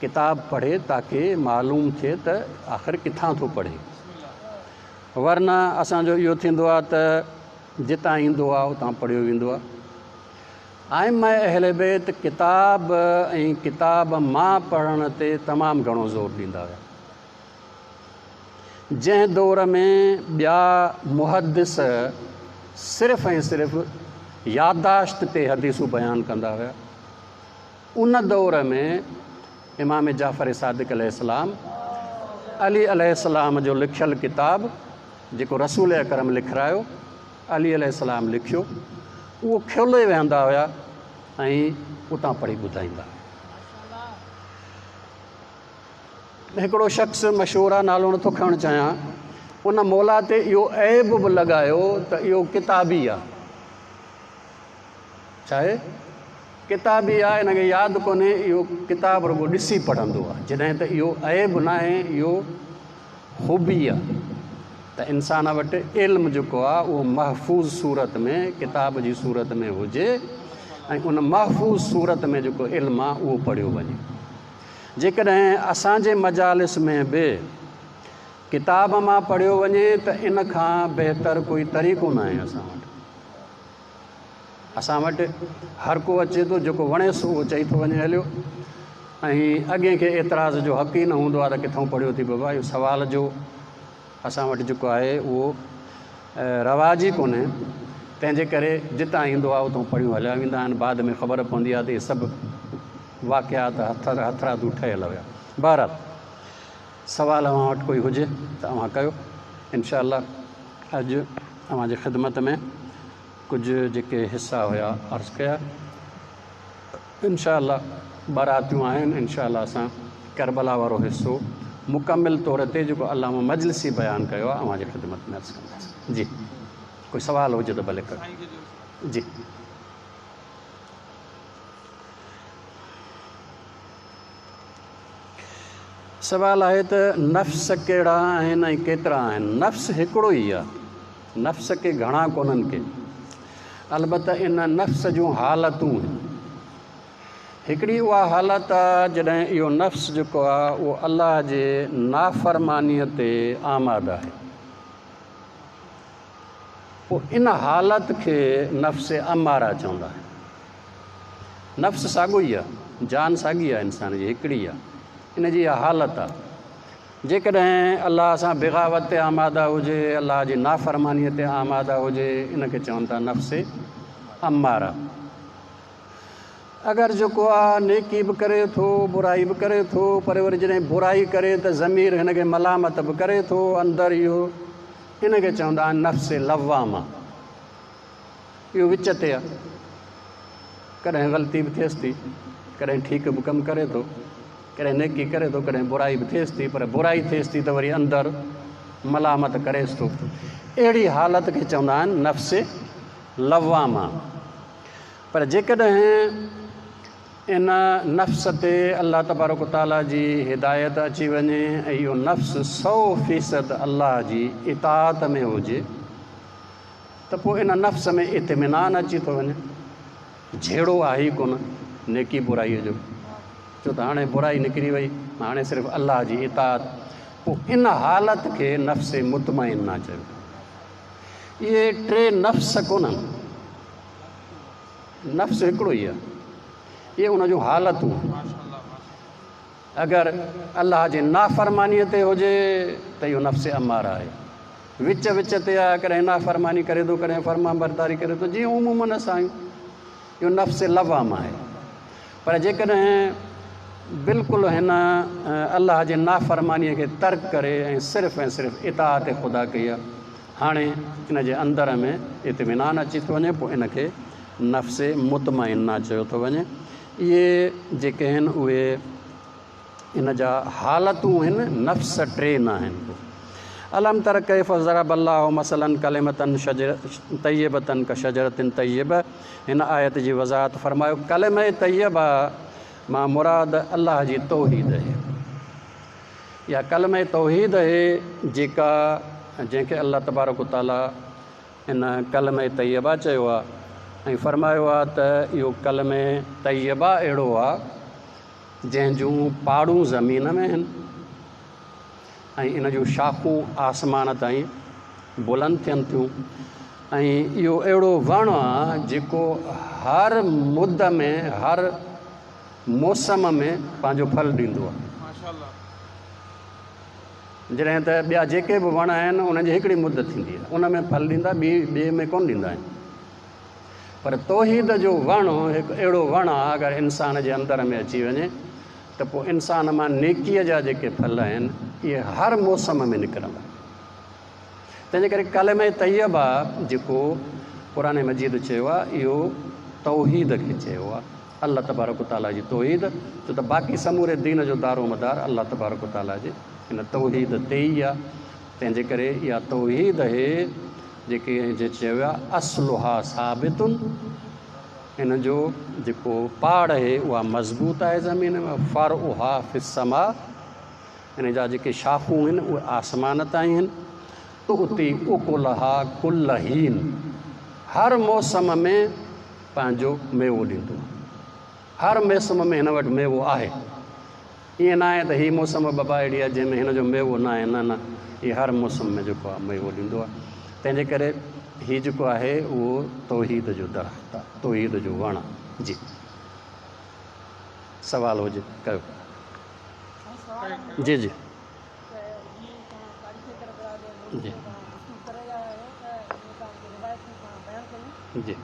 किताब पढ़े ताकि मालूम थिए त आख़िर किथां थो पढ़े। वरना असांजो इहो थींदो आहे त जितां ईंदो आहे उतां पढ़ियो वेंदो आहे। आइम्मा अहल बैत किताब ऐं किताब मां पढ़ण ते तमामु घणो ज़ोर ॾींदा हुआ। जंहिं दौर में ॿिया मुहदिस सिर्फ़ु ऐं सिर्फ़ु याददाश्त ते हदीसूं बयानु कंदा हुया। उन दौर में इमाम जाफ़र सादिक़ अलैहिस्सलाम अली अलैहिस्सलाम जो लिखियलु किताब जेको रसूल अकरम लिखायो, अली अलैहिस्सलाम लिखियो, उहो खोले वेहंदा हुया ऐं उतां पढ़ी ॿुधाईंदा। हिकिड़ो शख़्स मशहूरु आहे, नालो नथो खणणु चाहियां, उन मौला ते इहो ऐब बि लॻायो त इहो किताबी आहे। छा आहे? किताबी आहे, हिनखे यादि कोन्हे, इहो किताबु रुॻो ॾिसी पढ़ंदो आहे। जॾहिं त इहो ऐब न आहे, इहो ख़ूबी आहे त इंसान वटि इल्मु जेको आहे उहो महफ़ूज़ सूरत में, किताब जी सूरत में हुजे ऐं उन महफ़ूज़ सूरत में जेको इल्मु आहे उहो पढ़ियो वञे। जेकॾहिं असांजे मजालिस में बि किताब मां पढ़ियो वञे त इन खां बहितर कोई तरीक़ो न आहे असां वटि हर को अचे थो, जेको वणेसि उहो चई थो वञे हलियो, ऐं अॻे खे एतिराज़ जो हक़ ई न हूंदो आहे त किथां पढ़ियो थी बाबा। इहो सुवाल जो असां वटि जेको आहे उहो रवाज ई कोन्हे, तंहिंजे करे जितां ईंदो आहे उतां पढ़ियूं हलिया वेंदा आहिनि। बाद में ख़बर पवंदी आहे त इहे सभु वाक़ियात हथरादू ठहियल हुया। बहरहाल सवाल अव्हां वटि कोई हुजे त अव्हां कयो। इनशा अल्लाह अॼु अव्हांजे ख़िदमत में कुझु जेके हिसा हुया अर्ज़ु कया। इनशा अल्लाह बारातियूं आहिनि, इनशा अल्लाह असां करबला वारो हिसो मुकमिल तौर ते जेको अल्लामा मजलिसी बयानु कयो आहे अव्हांजे ख़िदमत में अर्ज़ु कंदासीं। जी कोई सवाल हुजे त भले कयो। जी सवाल आहे त नफ़्स कहिड़ा आहिनि ऐं केतिरा आहिनि? नफ़्स हिकिड़ो ई आहे, नफ़्स के घणा कोन्हनि के, अलबत् इन नफ़्स जूं हालतूं आहिनि। हिकिड़ी उहा हालत आहे जॾहिं इहो नफ़्स जेको आहे उहो अल्लाह जे नाफ़रमानीअ ते आमाद आहे, पोइ इन हालत खे नफ़्स अमारा चवंदा आहिनि। नफ़्स साॻियो ई आहे, जान साॻी आहे इंसान जी, हिकिड़ी आहे, इन जी इहा हालत आहे। जेकॾहिं अल्लाह सां बिग़ावत ते आमादा हुजे, अल्लाह जी नाफ़रमानीअ ते आमादा हुजे, इनखे चवनि था नफ़्स अमारा। अगरि जेको आहे नेकी बि करे थो, बुराई बि करे थो, पर वरी जॾहिं बुराई करे त ज़मीर हिनखे मलामत बि करे थो अंदरि, इहो इनखे चवंदा आहिनि नफ़्स लवामा। इहो विच ते आहे, कॾहिं ग़लती बि थिएसि थी, कॾहिं ठीकु बि कमु करे थो, कॾहिं नेकी करे थो, कॾहिं बुराई बि थिएसि थी, पर बुराई थिएसि थी त वरी अंदरि मलामत करेसि थो। अहिड़ी हालत खे चवंदा आहिनि नफ़्स लवामा। पर जेकॾहिं इन नफ़्स ते अल्लाह तबारक ताला जी हिदायत अची वञे ऐं इहो नफ़्स 100% अल्लाह जी इताअत में हुजे त पोइ इन नफ़्स में इत्मिनान अची थो वञे। झेड़ो आहे ई कोन नेकी बुराईअ जो, छो त हाणे बुराई निकिरी वई, हाणे सिर्फ़ु अल्लाह जी इताअत। पोइ इन हालत खे नफ़्स मुतमइन्ना चयो। इहे टे नफ़्स कोन्हनि, नफ़्स हिकिड़ो ई आहे, इहे उन जूं हालतूं। अगरि अल्लाह जे नाफ़रमानीअ ते हुजे त इहो नफ़्स अमारा आहे, विच विच ते आहे, कॾहिं नाफ़रमानी करे थो, कॾहिं फ़र्मा बरदारी करे थो, जीअं उमूमन असां आहियूं, इहो नफ़्स लवाम आहे। पर जेकॾहिं बिल्कुलु हिन अल्लाह जे नाफ़रमानीअ खे तर्क करे ऐं सिर्फ़ु इताअत ख़ुदा कई आहे, हाणे इन जे अंदरि में इत्मिनान अची थो वञे, पोइ इनखे नफ़्स मुतमइन्ना चयो थो वञे। इहे जेके आहिनि उहे इन जा हालतूं आहिनि, नफ़्स टे न आहिनि। अलम तर कैफ़ ज़रब अल्लाहु मसलन कलिमतन तय्यबतन का शजरतिन तय्यबा। हिन आयत जी वज़ाहत फ़रमायो कलिमा तय्यबा मां मुराद अल्लाह जी तौहीद आहे, या कलिमा तौहीद आहे जेका जंहिंखे अल्लाह तबारक ताला इन कलिमा तय्यबा चयो आहे ऐं फ़रमायो आहे त इहो कलिमा तय्यबा अहिड़ो आहे जंहिंजूं पाड़ूं ज़मीन में आहिनि ऐं इन जूं शाख़ूं आसमान ताईं बुलंद थियनि थियूं, ऐं इहो अहिड़ो वणु आहे जेको हर मुद में, हर मौसम में पंहिंजो फल ॾींदो आहे। जॾहिं त ॿिया जेके बि वण आहिनि उनजी हिकिड़ी मुदत थींदी आहे, उन में फल ॾींदा, ॿिए में कोन ॾींदा आहिनि। पर तौहीद जो वणु हिकु अहिड़ो वणु आहे, अगरि इंसान जे अंदर में अची वञे त पोइ इंसान मां नेकीअ जा जेके फल आहिनि इहे हर मौसम में निकिरंदा। तंहिंजे करे कलमे तैयबा जेको क़ुर मजीद चयो आहे इहो तौहीद खे चयो आहे, अल्लाह तबारक ताला जी तौहीद, छो त बाक़ी समूरे दीन जो दारो मदार अल्लाह तबारक ताला जे हिन तौहीद ते ई आहे। तंहिंजे करे इहा तौहीद आहे जेके जे चयो आहे असलुहा साबितुन, इन जो जेको पाड़ आहे उहा मज़बूत आहे ज़मीन में, फ़रउहा फ़िस्समा, इन जा जेके शाख़ूं आहिनि उहे आसमान ताईं आहिनि। तो उती उकुलहा कुल्लहीन, हर मौसम में पंहिंजो मेवो ॾींदो, हर मौसम में हिन वटि मेवो आहे। ईअं न आहे त हीअ मौसम बाबा अहिड़ी आहे जंहिंमें हिन जो मेवो न आहे, न, हीअ हर मौसम में जेको आहे मेवो ॾींदो आहे। तंहिंजे करे हीअ जेको आहे उहो तौहीद जो दरख़्त आहे, तौहीद जो वणु आहे। जी सवाल हुजे कयो। जी जी जी जी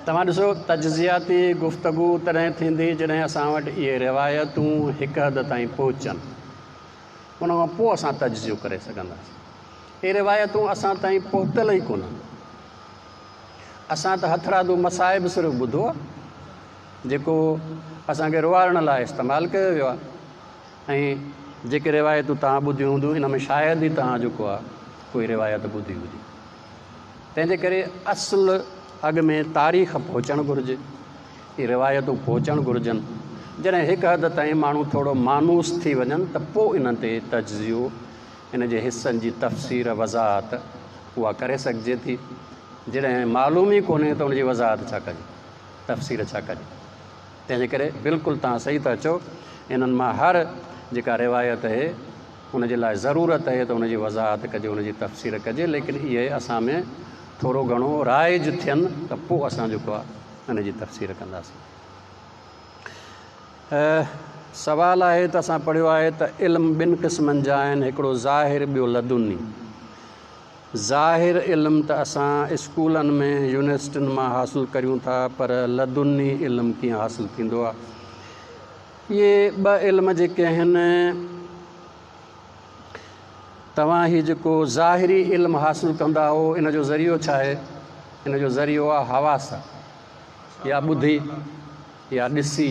तव्हां ॾिसो, तजज़ियाती गुफ़्तगू तॾहिं थींदी जॾहिं असां वटि इहे रिवायतूं हिकु हद ताईं पहुचनि, उन खां पोइ असां तजज़ियो करे सघंदासीं। इहे रिवायतूं असां ताईं पहुतल ई कोन्हनि। असां त हथरादू मसाइब सिर्फ़ु ॿुधो आहे जेको असांखे रुआरण लाइ इस्तेमालु कयो वियो आहे, ऐं जेके रिवायतूं तव्हां ॿुधियूं हूंदियूं इन में शायदि ई तव्हां जेको आहे कोई रिवायत ॿुधी हुजे। तंहिंजे करे असुलु अॻु में तारीख़ पहुचणु घुरिजे, इहे रिवायतूं पहुचणु घुरिजनि। जॾहिं हिकु हद ताईं माण्हू थोरो मानूस थी वञनि त पोइ इन्हनि ते तजज़ियो, इन जे हिसनि जी तफ़सीर वज़ाहत उहा करे सघिजे थी। जॾहिं मालूम ई कोन्हे त उनजी वज़ाहत छा कजे, तफ़सीर छा कजे। तंहिंजे करे बिल्कुलु तव्हां सही था चओ, इन्हनि मां हर जेका रिवायत आहे उनजे लाइ ज़रूरत आहे त उनजी वज़ाहत कजे, उनजी तफ़सीर कजे, लेकिन इहे असां में थोरो घणो राइज थियनि त पोइ असां जेको आहे उनजी तफ़सीर कंदासीं। सवाल आहे त असां पढ़ियो आहे त इल्मु ॿिनि क़िस्मनि जा आहिनि, हिकिड़ो ज़ाहिर, ॿियो लदुनी। ज़ाहिर इल्मु त असां स्कूलनि में यूनिवर्सिटियुनि मां हासिलु करियूं था, पर लदुनी इल्मु कीअं हासिलु थींदो आहे? इहे ॿ इल्म जेके आहिनि, तव्हां ही जेको ज़ाहिरी इल्मु हासिलु कंदा हो इन जो ज़रियो छा आहे? इन जो ज़रियो आहे हवास, या ॿुधी, या ॾिसी,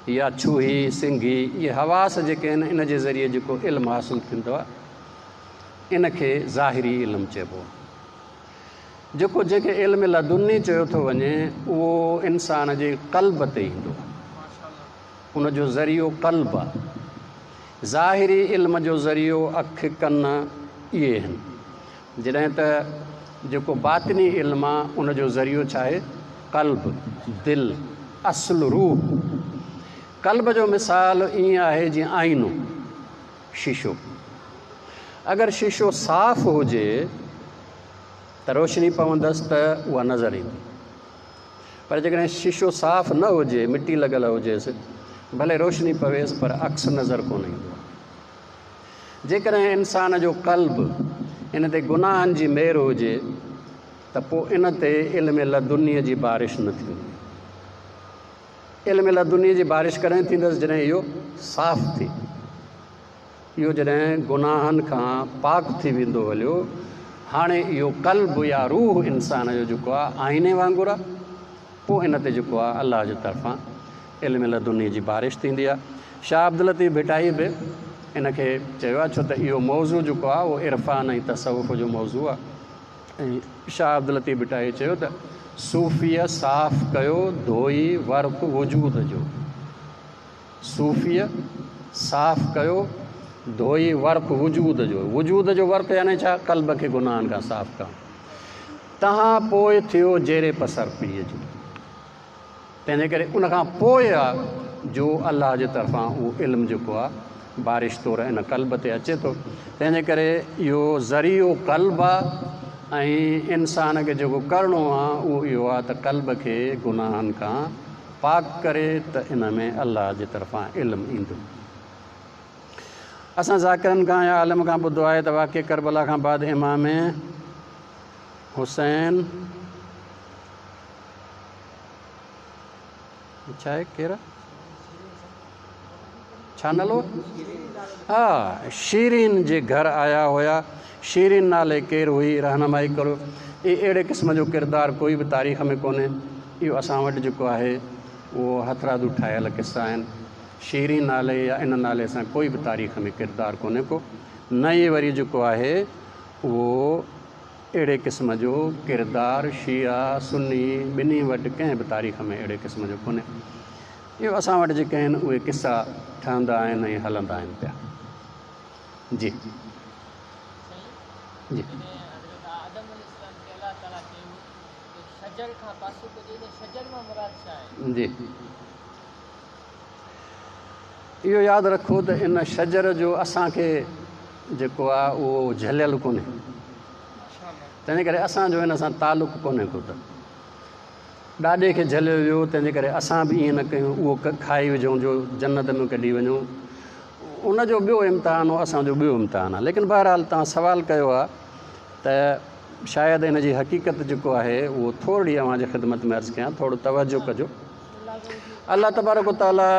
या छुही, सिंघी। इहे हवास जेके आहिनि इन जे ज़रिए जेको इल्मु हासिलु थींदो आहे इन खे ज़ाहिरी इल्मु चइबो आहे। जेके इल्मु लदुनी चयो थो वञे उहो इंसान जे क़ल्ब ते ईंदो आहे, उन जो ज़रियो क़ल्ब आहे। ज़ाहिरी इल्म जो ज़रियो अखि, कन इहे आहिनि, जॾहिं त जेको बातिनी इल्मु आहे उन जो ज़रियो छा आहे? क़ल्ब, दिलि, असुलु रूह। क़ल्ब जो मिसाल ईअं आहे जीअं आईनो, शीशो। अगरि शीशो साफ़ु हुजे त रोशनी पवंदसि त उहा नज़र ईंदी, पर जेकॾहिं शीशो साफ़ु न हुजे, मिटी लॻल हुजेसि, भले रोशनी पवेसि पर अक्स नज़र कोन ईंदो आहे। जेकॾहिं इंसान जो क़ल्ब इन ते गुनाहनि जी मेर हुजे त पोइ इन ते इल्म लदुनीअ जी बारिश न थींदी। इल्म लदुनीअ जी बारिश कॾहिं थींदसि? जॾहिं इहो साफ़ु थी, इहो जॾहिं गुनाहनि खां पाक थी वेंदो हलियो। हाणे इहो क़ल्ब या रूह इंसान जो जेको आहे आईने वांगुरु आहे, पोइ इन ते जेको आहे अलाह जे तरफ़ां इल्म लदुनी जी बारिश थींदी आहे। शाह अब्दुल लतीफ़ भिटाई बि इन खे चयो आहे, छो त इहो मौज़ू जेको आहे उहो इरफ़ान ऐं तसव्वुफ़ जो मौज़ू आहे। ऐं शाह अब्दुल लतीफ़ भिटाई चयो त सूफ़ीअ साफ़ु कयो धोई वर्क़ वजूद जो, सूफ़ीअ साफ़ु कयो धोई वर्क़ वजूद जो। वजूद जो वर्क़ यानी छा? क़ल्ब खे गुनाहनि खां साफ़ु करणु। तव्हां पोइ थियो जेरे पसर पीढ़ीअ जो, तंहिंजे करे उन खां पोइ आहे जो अलाह जे तरफ़ां उहो इल्मु जेको आहे बारिश तौर इन क़ल्ब ते अचे थो। तंहिंजे करे इहो ज़रियो क़ल्ब आहे, ऐं इंसान खे जेको करिणो आहे उहो इहो आहे त क़ल्ब खे गुनाहनि खां पाक करे त इन में अल्लाह जे तरफ़ां इल्मु ईंदो। असां ज़ाकिरनि खां या आलम खां ॿुधो आहे त वाक़ई करबला खां बाद इमाम हुसैन छा आहे केरु छा नालो हा शीरीन जे घर आया हुया। शीरीन नाले केरु हुई रहनुमाई करो। अहिड़े क़िस्म जो किरदारु कोई बि तारीख़ में कोन्हे। इहो असां वटि जेको आहे उहो हथरादू ठाहियल किसा आहिनि। शीरीन नाले या इन नाले सां कोई बि तारीख़ में किरदारु कोन्हे को। न ई वरी जेको आहे उहो अहिड़े क़िस्म जो किरदारु शिया सुन्नी ॿिन्ही वटि कंहिं बि तारीख़ में अहिड़े क़िस्म जो कोन्हे। इहो असां वटि जेके आहिनि उहे किसा ठहंदा आहिनि ऐं हलंदा आहिनि पिया। जी जी जी इहो यादि रखो त इन शजर जो असांखे जेको आहे उहो झलियल कोन्हे। तंहिंजे करे असांजो हिन सां तालुक़ु कोन्हे को। त ॾाॾे खे झलियो वियो तंहिंजे करे असां बि ईअं न कयूं उहो खाई विझूं जो जन्नत में कढी वञूं। उनजो ॿियो इम्तिहान हो, असांजो ॿियो इम्तिहान आहे। लेकिन बहरहाल तव्हां सुवालु कयो आहे त शायदि हिन जी हक़ीक़त जेको आहे उहो थोरी अव्हांजे ख़िदमत में अर्ज़ु कयां, थोरो तवजो कजो। अल्लाह तबारक व तआला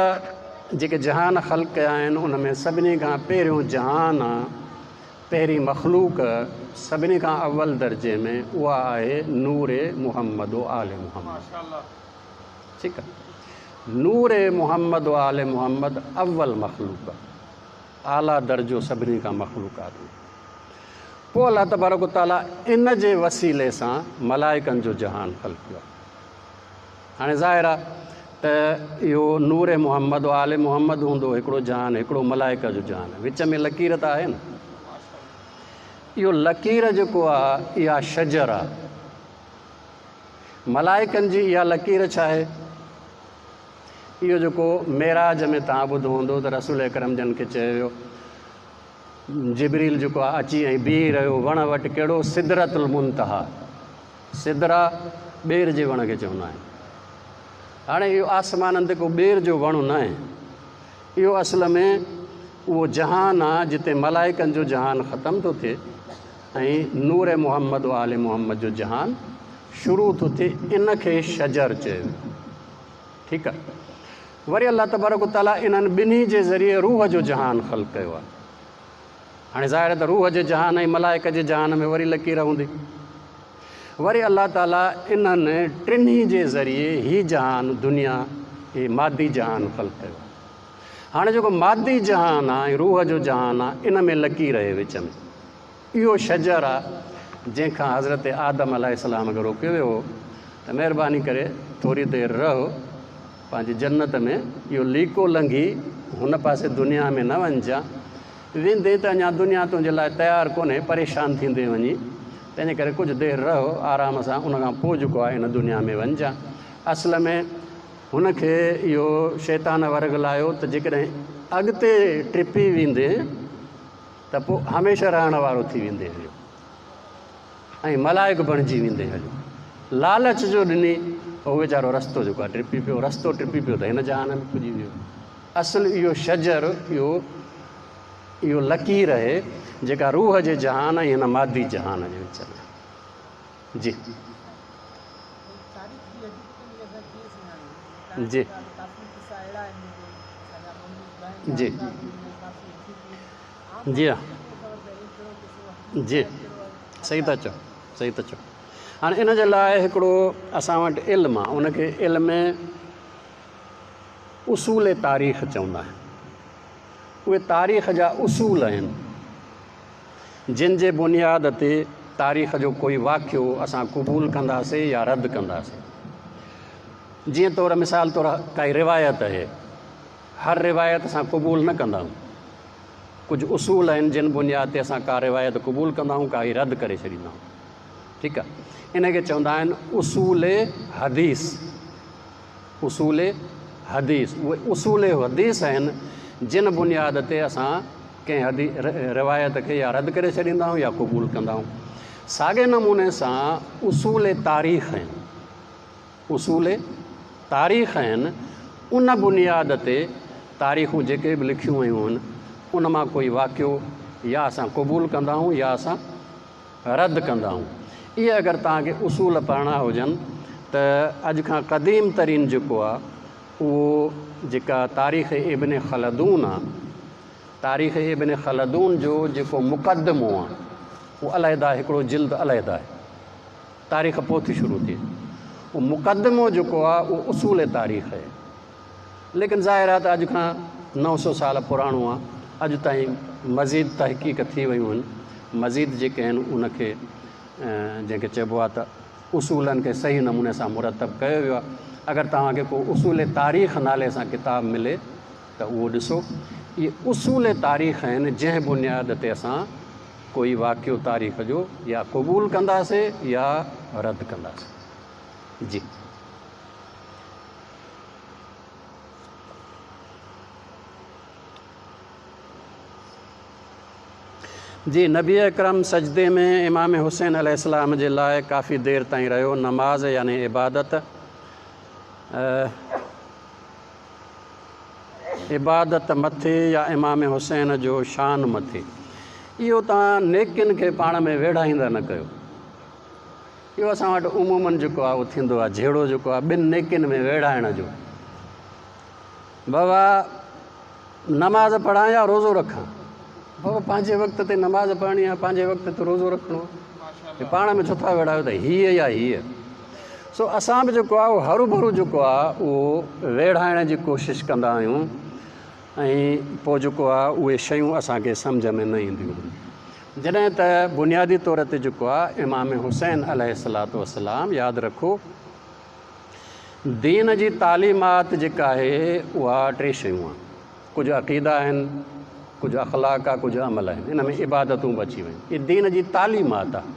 जेके जहान ख़ल्क़ कया आहिनि उन में सभिनी खां पहिरियों जहान आहे, पहिरीं मख़लूक सभिनी खां अव्वल दर्जे में उहा आहे नूर मुहम्मद व आल मुहम्मद। ठीकु आहे। नूर मुहम्मद व आल मुहम्मद अव्वल मख़लूक, आला दर्जो सभिनी खां मख़लूकात। पोइ अल्लाह तबारक व तआला इन जे वसीले सां मलाइकनि जो जहान ख़ल्क़ कयो आहे। हाणे ज़ाहिर आहे त इहो नूर मुहम्मद व आल मुहम्मद हूंदो हिकिड़ो जहान, हिकिड़ो मलाइका जो जहान। विच में लकीर त आहे न। इहो लकीर जेको आहे इहा शजर आहे। मलाइकनि जी इहा लकीर छा आहे? इहो जेको मेराज में तव्हां ॿुधो हूंदो त रसूल अकरम जन खे चयो वियो जिबरील जेको आहे अची ऐं बीही रहियो वण वटि, कहिड़ो सिदरतुल मुंतहा। सिदरा ॿेर जे वण खे चवंदा आहिनि। हाणे इहो आसमाननि ते को ॿेर जो वणु न आहे। इहो असल में उहो जहान आहे जिते मलाइकनि जो जहान ख़तमु थो थिए ऐं नूर मुहम्मद व आल मुहम्मद जो जहान शुरू थो थिए। इन खे शजर चयो। ठीकु आहे। वरी अल्लाह तबारक व तआला इन्हनि ॿिन्ही जे ज़रिए रूह जो जहान ख़ल्क़ कयो आहे। हाणे ज़ाहिर त रूह जे जहान ऐं मलाइक जे जहान में वरी लकीर हूंदी। वरी अल्लाह ताला इन्हनि टिन्ही जे ज़रिए ही जहान दुनिया ही मादी जहान ख़ल्क़ कयो आहे। हाणे जेको मादी जहान आहे ऐं रूह जो जहान आहे इन में लकीर आहे विच में। इहो शजर आहे जंहिंखां हज़रत आदम अलैहिस्सलाम खे रोकियो वियो त महिरबानी करे थोरी देरि रहो पंहिंजी जन्नत में, इहो लीको लंघी हुन पासे दुनिया में न वञिजांइ। वेंदे त अञा दुनिया तुंहिंजे लाइ तयारु कोन्हे, परेशान थींदे वञी। तंहिंजे करे कुझु देरि रहो आराम सां, उनखां पोइ जेको आहे इन दुनिया में वञिजांइ। असल में हुनखे इहो शैतान वरगलायो त जेकॾहिं अॻिते टिपी वेंदे त पोइ हमेशह रहण वारो थी वेंदे हलियो ऐं मलाइक बणिजी वेंदे हलियो। लालच जो ॾिनी उहो वीचारो रस्तो जेको आहे टिपी पियो, रस्तो टिपी पियो त हिन जहान में पुॼी वियो। असुलु इहो शजर, इहो लकीर आहे जेका रूह जे जहान ऐं हिन मादी जहान जे विच में। जी जी जी जी हा जी सही था चओ, सही था चओ। हाणे इन जे लाइ हिकिड़ो असां वटि इल्मु आहे, उनखे इल्म में उसूल तारीख़ चवंदा आहिनि। उहे तारीख़ जा उसूल आहिनि जिन जे बुनियाद ते तारीख़ जो कोई वाक़ियो असां क़बूल कंदासीं या रद्द कंदासीं। जीअं तौर मिसाल तौरु काई रिवायत आहे, हर रिवायत असां क़बूल न कंदा आहियूं। कुझु उसूल आहिनि जिन बुनियाद ते असां का रिवायत क़बूल कंदा आहियूं, काई रद्द करे छॾींदा आहियूं। ठीकु आहे। इन खे चवंदा आहिनि उसूल हदीस। उसूल हदीस उहे उसूल हदीस आहिनि जिन बुनियाद ते असां कंहिं रिवायत खे या रद्द करे छॾींदा आहियूं या क़बूल कंदा आहियूं। साॻे नमूने सां उसूल तारीख़ आहिनि। उसूल तारीख़ आहिनि उन बुनियाद ते तारीख़ूं जेके बि लिखियूं वयूं आहिनि उन मां कोई वाक़ियो या असां क़बूल कंदा आहियूं या असां रद्द कंदा आहियूं। इहे अगरि तव्हांखे उसूल पढ़णा हुजनि त अॼु खां क़दीम तरीन जेको आहे उहो जेका तारीख़ इब्न ख़लदून आहे, तारीख़ इब्न ख़लदून जो जेको मुक़दमो आहे उहो अलहदा हिकिड़ो जिल्द अलहदा आहे, तारीख़ पोइ थी शुरू थिए। उहो मुक़दमो जेको आहे उहो उसूल तारीख़ आहे, लेकिन ज़ाहिर आहे त अॼु खां 900 साल पुराणो आहे, अॼु ताईं मज़ीद तहक़ीक़ थी वियूं आहिनि, मज़ीद जेके आहिनि उनखे जंहिंखे चइबो आहे त उसूलनि खे सही नमूने सां मुरतब कयो वियो आहे। अगरि तव्हांखे को उसूल तारीख़ नाले सां किताब मिले त उहो ॾिसो। इहे उसूल तारीख़ आहिनि जंहिं बुनियाद ते असां कोई वाक़ियो तारीख़ जो या क़बूल कंदासीं या रद्द कंदासीं। जी जी नबी अकरम सजदे में इमाम हुसैन अलैहिस्सलाम जे लाइ काफ़ी देर ताईं रहियो। नमाज़ यानी इबादत, इबादत मथे या इमाम हुसैन जो शान मथे, इहो तव्हां नेकिन खे पाण में वेढ़ाईंदा न कयो। इहो असां वटि उमूमन जेको आहे उहो थींदो आहे, जहिड़ो जेको आहे ॿिनि नेकिन में वेढ़ाइण जो। बाबा नमाज़ पढ़ां या रोज़ो रखां, बाबा पंहिंजे वक़्त ते नमाज़ पढ़णी आहे, पंहिंजे वक़्त ते रोज़ो रखिणो आहे, पाण में छो था वेढ़ायो त हीअ या हीअ। सो असां बि जेको आहे उहो हरू भरू जेको आहे उहो वेढ़ाइण जी कोशिशि कंदा आहियूं ऐं पोइ जेको आहे उहे शयूं असांखे सम्झ में न ईंदियूं आहिनि। जॾहिं त बुनियादी तौर ते जेको आहे इमाम हुसैन अलैहिस्सलातु वस्सलाम, यादि रखो दीन जी तालीमात जेका आहे उहा 3 शयूं आहे, कुझु अक़ीदा आहिनि, कुझु अख़लाक आहे, कुझु अमल आहिनि, इन में इबादतूं बची वयूं। इहे दीन जी तालीमात आहे,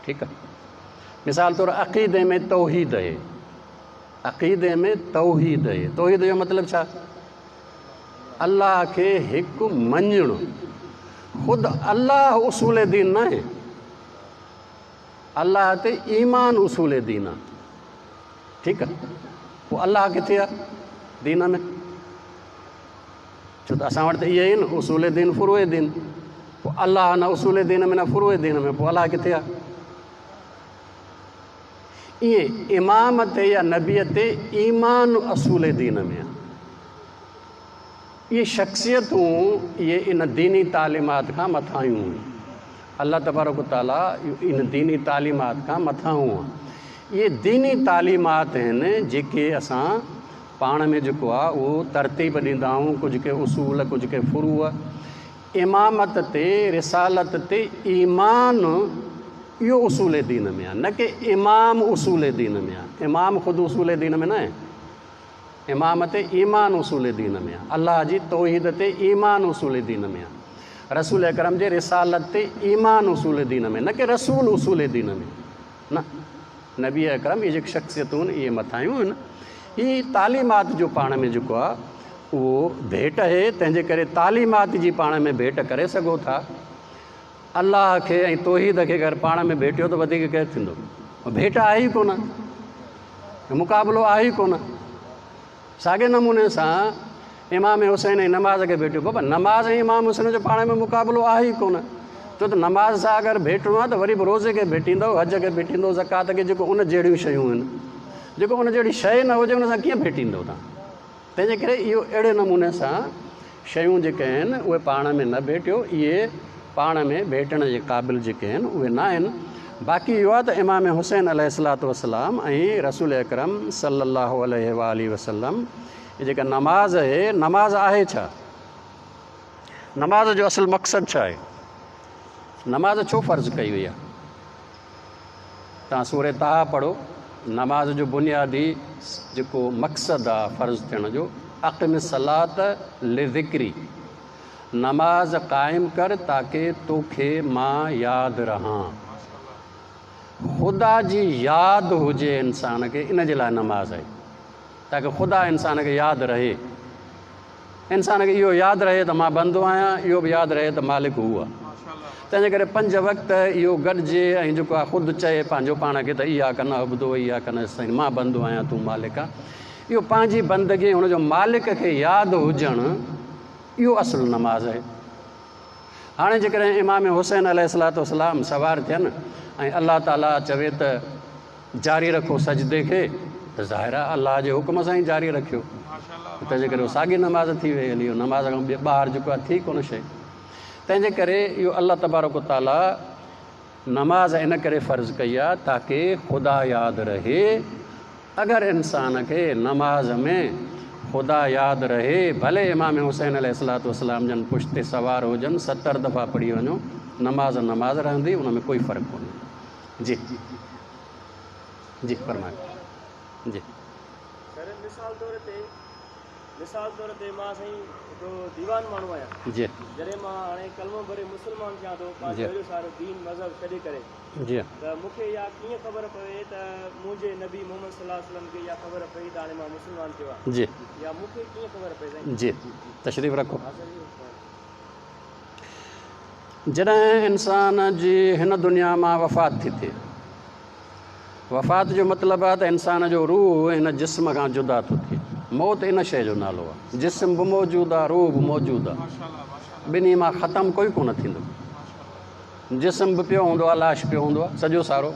ठीकु आहे। मिसाल तौरु अक़ीदे में तौहीद आहे, अक़ीदे में तौहीद आहे। तौहीद जो मतिलबु छा? अल्लाह खे हिकु मञणु। ख़ुदि अल्लाह उसूल दीन न आहे, अल्लाह ते ईमान उसूल दीन आहे, ठीकु आहे। पोइ अल्लाह किथे आहे दीन में? छो त असां वटि त इहे आहिनि उसूल दीन फ़ुरूए दीन। पोइ अल्लाह न उसूल दीन में न फ़ुरूए दीन में, पोइ अल्लाह किथे आहे? ईअं इमाम ते या नबीअ ते ईमान असूल दीन में आहे। इहे शख़्सियतूं इहे इन दीनी तालीमात खां मथां आहियूं। अल्लाह तबारक ताला इन दीनी तालीमात खां मथां आहे। इहे दीनी तालीमात आहिनि जेके असां पाण में जेको आहे उहो तरतीब ॾींदा आहियूं, कुझु के उसूल, कुझु के फ़ुरूअ। इमामत ते, रिसालत ते ईमान, इहो उसूल दीन में आहे, न कि इमाम उसूल दीन में आहे। इमाम ख़ुदि उसूल दीन में न आहे, इमाम ते ईमान उसूल दीन में आहे। अल्लाह जी तौहीद ते ईमान उसूल दीन में आहे। रसूल अकरम जे रिसालत ते ईमान उसूल दीन में, न कि रसूल उसूल दीन में न। नबी अकरम इहे जेके शख़्सियतूं आहिनि इहे मथायूं आहिनि। ही तालीमात जो पाण में जेको आहे उहो भेट आहे, तंहिंजे करे तालीमात जी पाण में भेट करे सघो था। अल्लाह खे ऐं तौहीद खे अगरि पाण में भेटियो त वधीक केरु थींदो? भेट आहे ई कोन, मुक़ाबिलो आहे ई कोन। साॻे नमूने सां इमाम हुसैन ऐं नमाज़ खे भेटियो, बाबा नमाज़ ऐं इमाम हुसैन जो पाण में मुक़ाबिलो आहे ई कोन। छो त नमाज़ सां अगरि भेटणो आहे त वरी बि रोज़े खे भेटींदव, हज खे भेटींदव, ज़कात खे, जेको उन जहिड़ियूं शयूं आहिनि। जेको उन जहिड़ी शइ न हुजे उन सां कीअं भेटींदव तव्हां? तंहिंजे करे इहो अहिड़े नमूने सां शयूं जेके आहिनि उहे पाण में न भेटियो, इहे पाण में भेटण जे क़ाबिल जेके आहिनि उहे न आहिनि। बाक़ी इहो आहे त इमाम हुसैन अलैहिस्सलातु वस्सलाम ऐं रसूल अकरम सल्लल्लाहु अलैहि वसल्लम ये जेका नमाज़ आहे, नमाज़ आहे छा? नमाज़ जो असल मक़सदु छा आहे? नमाज़ छो फ़र्ज़ु कई वई आहे? तव्हां सूरह ताहा पढ़ो। नमाज़ जो बुनियादी जेको मक़सदु आहे फ़र्ज़ु थियण जो, अक़िम सलात लिज़िक्री, नमाज़ क़ाइमु कर ताकी तोखे मां यादि रहां। ख़ुदा जी यादि हुजे इंसान खे, इन जे लाइ नमाज़ आहे, ताकी ख़ुदा इंसान खे यादि रहे। इंसान खे इहो यादि रहे त मां बंदो आहियां, इहो बि यादि रहे त मालिक हू आहे। त तंहिंजे करे 5 वक़्त इहो गॾिजे ऐं जेको आहे ख़ुदि चए पंहिंजो पाण खे त इहा कन अबदो इहा कन साईं मां बंदो आहियां तूं मालिक आहे। इहो पंहिंजी बंदगी हुनजो मालिक खे यादि हुजणु इहो असुलु नमाज़ आहे। हाणे जेकॾहिं इमाम हुसैन अलैहिस्सलाम सवार थियनि ऐं अलाह ताला चवे त जारी रखो सजदे खे त ज़ाहिर आहे अलाह जे हुकुम सां ई जारी रखियो, तंहिंजे करे उहो साॻी नमाज़ थी वई हली। नमाज़ खां ॿाहिरि जेको आहे थी कोन शइ। तंहिंजे करे इहो अलाह तबारक ताला नमाज़ इन करे फ़र्ज़ु कई आहे ताकी ख़ुदा यादि रहे। अगरि इंसान खे नमाज़ में ख़ुदा यादि रहे, भले इमाम हुसैन अलैहिस्सलाम जन पुश्ते सवार हुजनि 70 दफ़ा पढ़ी वञो, नमाज़ रहंदी, उन में कोई फ़र्क़ु कोन्हे। जी जी फरमायो। जी सर मिसाल तौर ते मां साईं हिकिड़ो दीवान माण्हू आहियां। जी जॾहिं मां हाणे कलमो भरे मुस्लमान थियां थो पंहिंजो सारो दीन मज़हब छॾे करे, जी त मूंखे इहा कीअं ख़बर पवे त मुंहिंजे नबी मोहम्मद सल्लल्लाहु अलैहि वसल्लम खे इहा ख़बर पई त हाणे मां मुस्लमान थियो आहे? जी या मूंखे कीअं ख़बर पई साईं? जी तशरीफ़ रखो। जॾहिं इंसान जी हिन दुनिया मां वफ़ात थी थिए, वफ़ात जो मतिलबु आहे त इंसान जो रूह हिन जिस्म खां जुदा थो थिए। मौत इन शइ जो नालो आहे। जिस्म बि मौजूदु आहे, रूह बि मौजूदु आहे, ॿिन्ही मां ख़तमु कोई कोन थींदो। जिस्म बि पियो हूंदो आहे, लाश पियो हूंदो आहे सॼो सारो,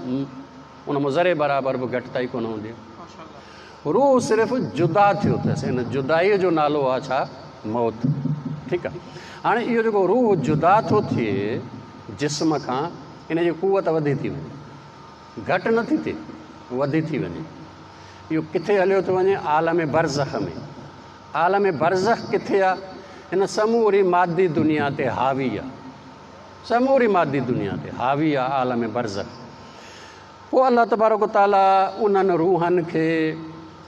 उन में ज़रे बराबरि बि घटिताई कोन हूंदी आहे। रूह सिर्फ़ु जुदा थियो अथसि, हिन जुदाईअ जो नालो आहे छा? मौत। ठीकु आहे। हाणे इहो जेको रूह जुदा थो थिए जिस्म खां, इन जी कुवत वधी थी वञे, घटि नथी थिए, वधी थी वञे। इहो किथे हलियो थो वञे? आलम बरज़ख में। आलम बरज़ख किथे आहे? हिन समूरी मादी दुनिया ते हावी आहे, समूरी मादी दुनिया ते हावी आहे आलम बरज़ख। पोइ अल्लाह तबारक ताला उन्हनि रूहनि खे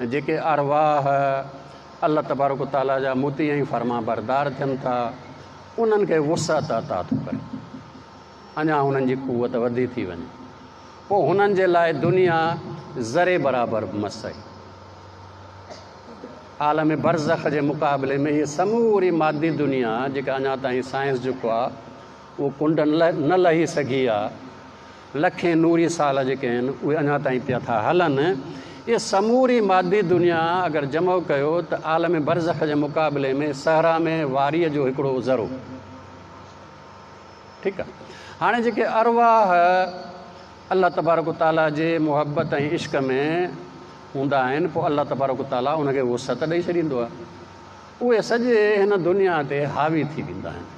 जेके अरवाह अल्लाह तबारक ताला जा मुती ऐं फर्मा बरदार थियनि था, उन्हनि खे वुसअत अता थो करे, अञा हुननि जी कुवत वधी थी वञे। पोइ हुननि जे लाइ दुनिया ज़रे बराबरि मस आहे। आलम बरज़ख जे मुक़ाबले में हीअ समूरी मादी दुनिया जेका अञा ताईं साइंस जेको आहे उहो कुंड न लही सघी आहे, लखे नूरी साल जेके आहिनि उहे अञा ताईं पिया था हलनि। इहे समूरी मादी दुनिया अगरि जमो कयो त आलम बरज़ख जे मुक़ाबले में सहरा में वारीअ जो हिकिड़ो ज़रो। ठीकु आहे। हाणे जेके अरवाह अल्लाह तबारक ताला जे मुहबत ऐं इश्क़ में हूंदा आहिनि, पोइ अल्लाह तबारक ताला उनखे वुसअत ॾेई छॾींदो आहे। उहे सॼे हिन दुनिया ते हावी थी वेंदा आहिनि।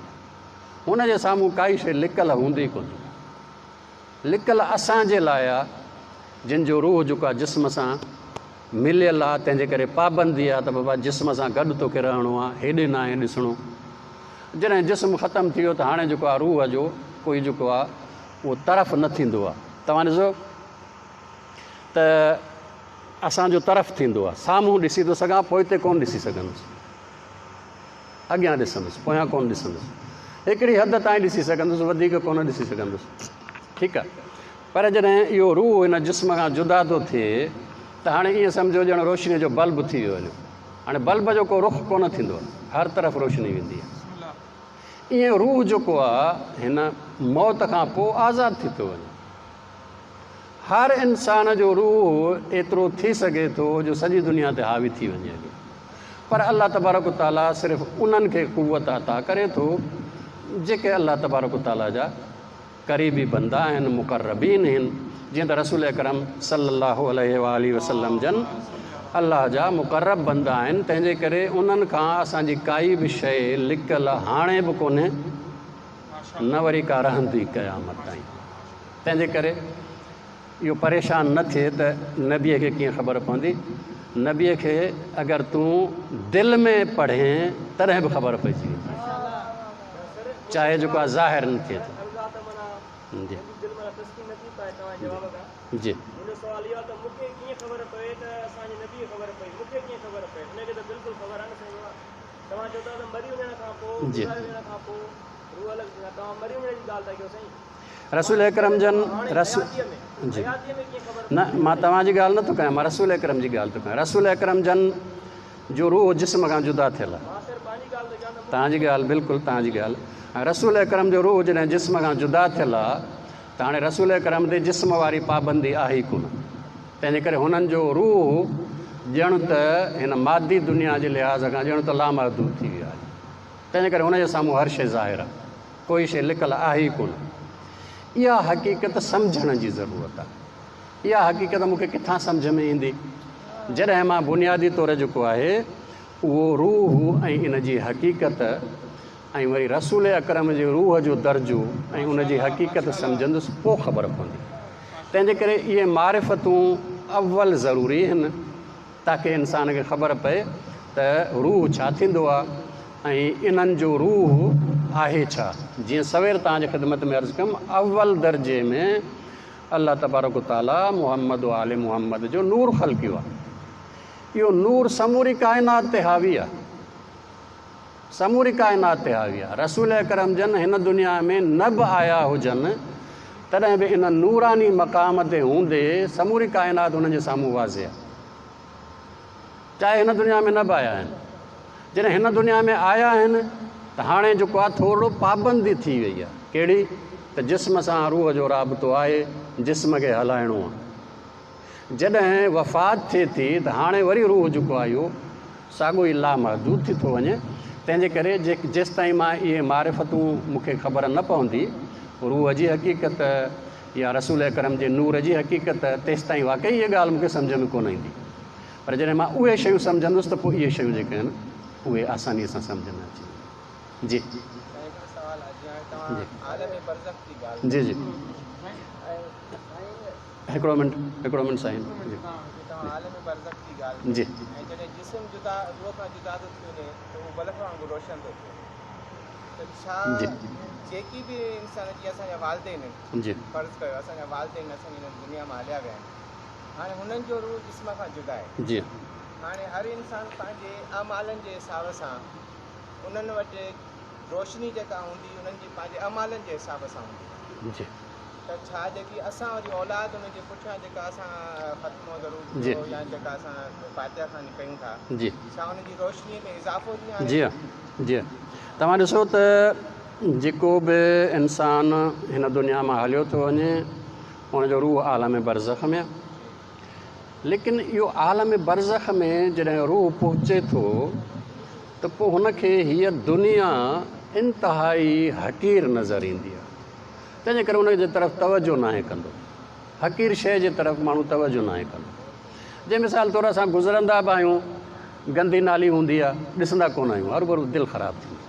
हुन जे साम्हूं काई शइ लिकल हूंदी कोन्हे। लिकल असांजे लाइ आहे जिन जो रूह जेको आहे जिस्म सां मिलियल आहे, तंहिंजे करे पाबंदी आहे त बाबा जिस्म सां गॾु तोखे रहणो आहे, हेॾे न आहे ॾिसणो। जॾहिं जिस्म ख़तमु थी वियो त हाणे जेको आहे रूह जो कोई जेको आहे उहो तरफ़ न थींदो आहे। तव्हां ॾिसो त असांजो तरफ़ थींदो आहे, साम्हूं ॾिसी थो सघां, पोइते कोन ॾिसी सघंदुसि, अॻियां ॾिसंदुसि, पोयां कोन ॾिसंदुसि, हिकिड़ी हद ताईं ॾिसी सघंदुसि, वधीक कोन ॾिसी सघंदुसि। ठीकु आहे। पर जॾहिं इहो रूह हिन जिस्म खां जुदा थो थिए त हाणे ईअं सम्झो ॼण रोशनीअ जो बल्ब थी वियो हलियो। हाणे बल्ब जो को रुख कोन थींदो आहे, हर तरफ़ रोशनी वेंदी आहे। ईअं रूह जेको आहे हिन मौत खां पोइ आज़ादु थी थो वञे। हर इंसान जो रूह एतिरो थी सघे थो जो सॼी दुनिया ते हावी थी वञे, पर अल्लाह तबारक ताला सिर्फ़ु उन्हनि खे कुवत अता करे थो जेके अल्लाह तबारक ताला जा क़रीबी बंदा आहिनि, मुक़र्रबीन आहिनि। जीअं त रसूल अकरम सल्लल्लाहु अलैहि वसल्लम जन अल्लाह जा मुक़र्रब बंदा आहिनि, तंहिंजे करे उन्हनि खां असांजी काई बि शइ लिकल हाणे बि कोन्हे, न वरी का रहंदी क़यामत ताईं। तंहिंजे करे इहो परेशान न थिए त नबीअ खे कीअं ख़बर पवंदी। नबीअ खे अगरि तूं दिलि में पढ़ें तॾहिं बि ख़बर पइजी वेंदी, चाहे जेको आहे ज़ाहिर न थिए। जी जी जी रसूल अकरम जन जी न, मां तव्हांजी ॻाल्हि नथो कयां, मां रसूल अकरम जी ॻाल्हि थो कयां। रसूल अकरम जन जो रूह जिस्म खां जुदा थियल आहे। तव्हांजी ॻाल्हि बिल्कुलु तव्हांजी ॻाल्हि। ऐं रसूल अकरम जो रूह जॾहिं जिस्म खां जुदा थियल आहे त हाणे रसूल अकरम ते जिस्म वारी पाबंदी आहे ई कोन। तंहिंजे करे हुननि जो रूह ॼण त हिन मादी दुनिया जे लिहाज़ खां ॼण त लामहदूद थी वियो आहे। तंहिंजे करे हुनजे साम्हूं हर शइ ज़ाहिर आहे, कोई शइ लिकल आहे ई कोन। इहा हक़ीक़त सम्झण जी ज़रूरत आहे। इहा हक़ीक़त मूंखे किथां सम्झ में ईंदी? जॾहिं मां बुनियादी तौरु जेको आहे उहो रूह ऐं इन जी हक़ीक़त ऐं वरी रसूल अकरम जे रूह जो दर्जो ऐं उन जी हक़ीक़त सम्झंदुसि, पोइ ख़बर पवंदी। तंहिंजे करे इहे मारिफ़तूं अव्वल ज़रूरी आहिनि ताकी इंसान खे ख़बर पए त रूह छा थींदो आहे ऐं इन्हनि जो रूह आहे छा। जीअं सवेर तव्हांजे ख़िदमत में अर्ज़ु कयुमि, अव्वल दर्जे में अल्लाह तबारक ताला मुहम्मद व आले मुहम्मद जो नूर ख़ल्क़ियो आहे। इहो नूर समूरी काइनात ते हावी आहे, समूरी काइनात ते हावी आहे। रसूल अकरम जन हिन दुनिया में न बि आया हुजनि तॾहिं बि इन नूरानी मक़ाम ते हूंदे समूरी काइनात हुननि जे साम्हूं वाज़े आहे, चाहे हिन दुनिया में न बि आया आहिनि। जॾहिं हिन दुनिया में आया आहिनि त हाणे जेको आहे थोरो पाबंदी थी वई आहे। कहिड़ी? त जिस्म सां रूह जो राबितो आहे, जिस्म खे हलाइणो आहे। जॾहिं वफ़ात थिए थी त हाणे वरी रूह जेको आहे इहो साॻियो ई लामहदूद थी थो वञे। तंहिंजे करे जेसि ताईं मां इहे मारिफ़तूं मूंखे ख़बर न पवंदी, रूह जी हक़ीक़त या रसूल अकरम जे नूर जी हक़ीक़त, तेसि ताईं वाक़ई इहा ॻाल्हि मूंखे सम्झ में कोन ईंदी। पर जॾहिं मां उहे शयूं सम्झंदुसि त पोइ इहे शयूं जेके आहिनि उहे आसानीअ सां सम्झ में अची। जी जी जी हिकिड़ो मिंट साईं जी जेकी बि इंसान जी असांजा वालदेन आहिनि, फ़र्ज़ु कयो असांजा वालदेन असांजी हिन दुनिया मां हलिया विया आहिनि, हाणे हुननि जो रूह जिस्म खां जुदा आहे। जी हाणे हर इंसान पंहिंजे अमालनि जे हिसाब सां उन्हनि वटि रोशनी जेका हूंदी उन्हनि जी पंहिंजे अमालनि जे हिसाब सां हूंदी। जी त छा जेकी असां वरी औलाद उन जे पुठियां जेका असां ख़त्मो ज़रूरु या जेका असां फातिहा खानी कयूं था, जी छा हुन जी रोशनीअ में इज़ाफ़ो थी आहे? जी जी तव्हां ॾिसो त जेको बि इंसान हिन दुनिया मां हलियो थो वञे हुनजो रूह आलम बरज़ख में आहे। लेकिन इहो आलम बरज़ख में जॾहिं रूह पहुचे थो त पोइ हुनखे हीअ दुनिया इंतिहाई हक़ीर नज़र ईंदी आहे। तंहिंजे करे हुनजे तरफ़ तवजो नाहे कंदो, हक़ीर शइ जे तरफ़ माण्हू तवजो नाहे कंदो। जे मिसाल तौरु असां गुज़रंदा बि आहियूं, गंदी नाली हूंदी आहे, ॾिसंदा कोन आहियूं, हर भरू दिलि ख़राबु थींदी।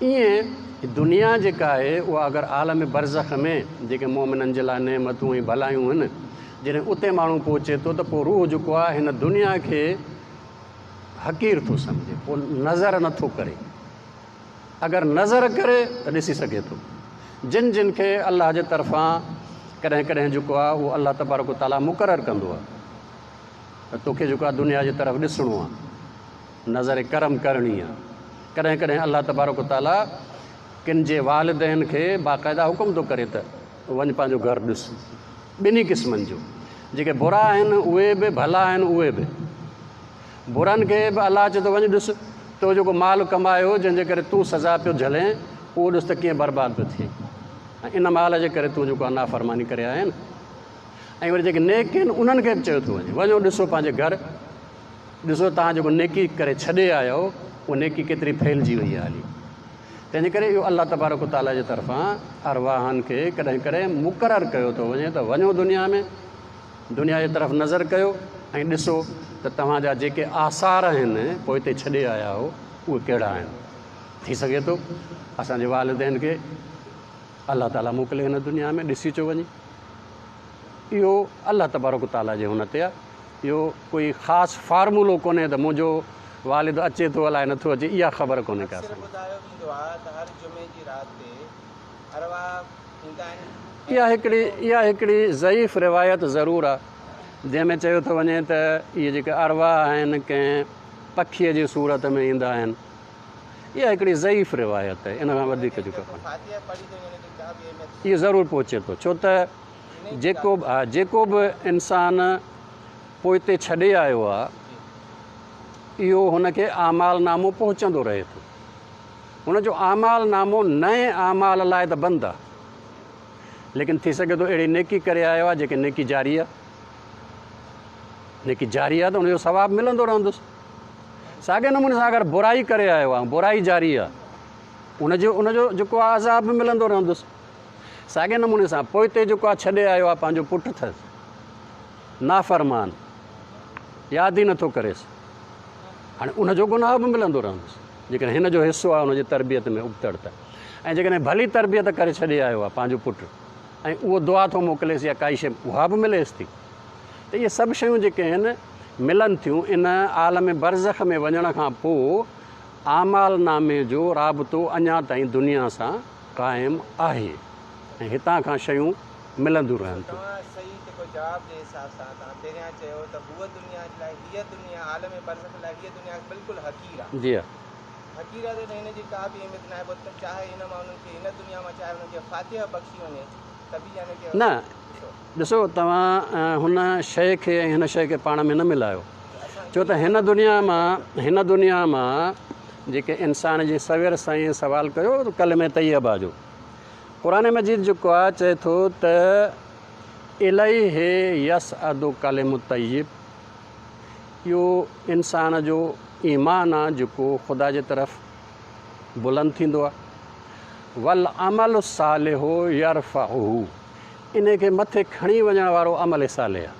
ईअं दुनिया जेका आहे उहा अगरि आलम बरज़ख में जेके मोमिननि जे लाइ नेमतूं ऐं भलायूं आहिनि, जॾहिं उते माण्हू पहुचे थो त पोइ रूह जेको आहे हिन दुनिया खे हक़ीर थो सम्झे, पोइ नज़र नथो करे। अगरि नज़र करे त ॾिसी सघे थो। जिन खे अलाह जे तरफ़ां कॾहिं कॾहिं जेको आहे उहो अलाह तबारक ताला मुक़ररु कंदो आहे त तोखे जेको आहे दुनिया जे तरफ़ ॾिसणो आहे, नज़र करम करणी आहे। कॾहिं कॾहिं अलाह तबारक ताला किन जे वालिदैन खे बाक़ाइदा हुकुम थो करे त वञ पंहिंजो घरु ॾिस। ॿिन्ही क़िस्मनि जो, जेके बुरा आहिनि उहे बि, भला आहिनि उहे बि। बुरनि खे बि अलाह चए थो वञ ॾिस, तो जेको माल कमायो जंहिंजे करे तूं सज़ा पियो झले उहो ॾिस त कीअं बर्बादु पियो थिए, ऐं इन माल जे करे तूं जेको आहे नाफ़रमानी करे आया आहिनि। ऐं वरी जेके नेक आहिनि उन्हनि खे बि चयो थो वञे वञो ॾिसो पंहिंजे घरु, ॾिसो तव्हां जेको नेकी करे छॾे आया हो उहा नेकी केतिरी फैलिजी वई आहे हली। तंहिंजे करे इहो अलाह तबारक ताला जे तरफ़ां अरवाहनि खे कॾहिं कॾहिं मुक़ररु कयो थो वञे त वञो दुनिया में, दुनिया जे तरफ़ नज़र कयो ऐं ॾिसो त तव्हांजा जेके आसार आहिनि पोइ हिते छॾे आया हो उहे कहिड़ा आहिनि। थी सघे थो असांजे वालिदैन खे अलाह ताला मोकिले हिन दुनिया में, ॾिसी अचो वञी। इहो अलाह तबारक ताला जे हुन ते आहे। इहो कोई ख़ासि फार्मूलो कोन्हे त मुंहिंजो वालिद अचे थो अलाए नथो अचे, इहा ख़बर कोन्हे का। इहा हिकिड़ी ज़ईफ़ रिवायत ज़रूरु आहे जंहिंमें चयो थो वञे त इहे जेके अरवाह आहिनि कंहिं पखीअ जी सूरत में ईंदा आहिनि। इहा हिकिड़ी ज़ईफ़ रिवायत आहे, इन खां वधीक जेको इहो ज़रूरु पहुचे थो। छो त जेको बि इंसान पोइ हिते छॾे आयो आहे इहो हुनखे आमाल नामो पहुचंदो रहे थो। उनजो आमाल नामो नए आमाल लाइ त बंदि आहे, लेकिन थी सघे थो अहिड़ी नेकी करे आयो आहे जेके नेकी जारी आहे। नेकी जारी आहे त उनजो सवाबु मिलंदो रहंदुसि। साॻे नमूने सां अगरि बुराई करे आयो आहे, बुराई जारी आहे, उनजो जेको आहे अज़ाब बि मिलंदो रहंदुसि। साॻे नमूने सां पोइ जेको आहे छॾे आयो आहे पंहिंजो पुटु अथसि नाफ़रमान, यादि ई नथो करेसि, हाणे उनजो गुनाह बि मिलंदो रहंदुसि जेकॾहिं हिन जो हिसो आहे उनजी तरबियत में उबतड़ त। ऐं जेकॾहिं भली तरबियत करे छॾे आयो आहे पंहिंजो पुटु ऐं उहो दुआ थो मोकिलेसि या काई शइ उहा बि मिलेसि थी, त इहे सभु शयूं जेके आहिनि मिलनि थियूं। इन आलम बरज़ख में वञण खां पोइ आमाल नामे जो राबितो अञा ताईं दुनिया सां क़ाइमु आहे ऐं हितां खां शयूं मिलंदियूं रहनि थियूं। तव्हां सही जेको जवाब जे हिसाब सां तव्हां पहिरियां चयो त हूअ दुनिया जे लाइ हीअ दुनिया आलम बरज़ख लाइ हीअ दुनिया बिल्कुलु हक़ीर आहे। जी हा, हक़ीर आहे त हिन जी का बि अहमियत न आहे, पोइ त चाहे हिन मां उन्हनि खे हिन दुनिया मां चाहे उन्हनि खे फातिहा बख़्शी वञे त बि यानी की न ॾिसो तव्हां हुन शइ खे ऐं हिन शइ खे पाण में न मिलायो। छो त हिन दुनिया मां जेके इंसान जी सवेर साईं सवाल कयो कलमे तैयबा जो, क़ुरान मजीद जेको आहे चए थो त इलैहि यसअदु कलिमु तय्यब, इहो इंसान जो ईमान आहे जेको ख़ुदा जे तरफ़ बुलंद थींदो आहे। वल अमल सालिहो यरफ़अहु, इन खे मथे खणी वञण वारो अमल सालिह आहे।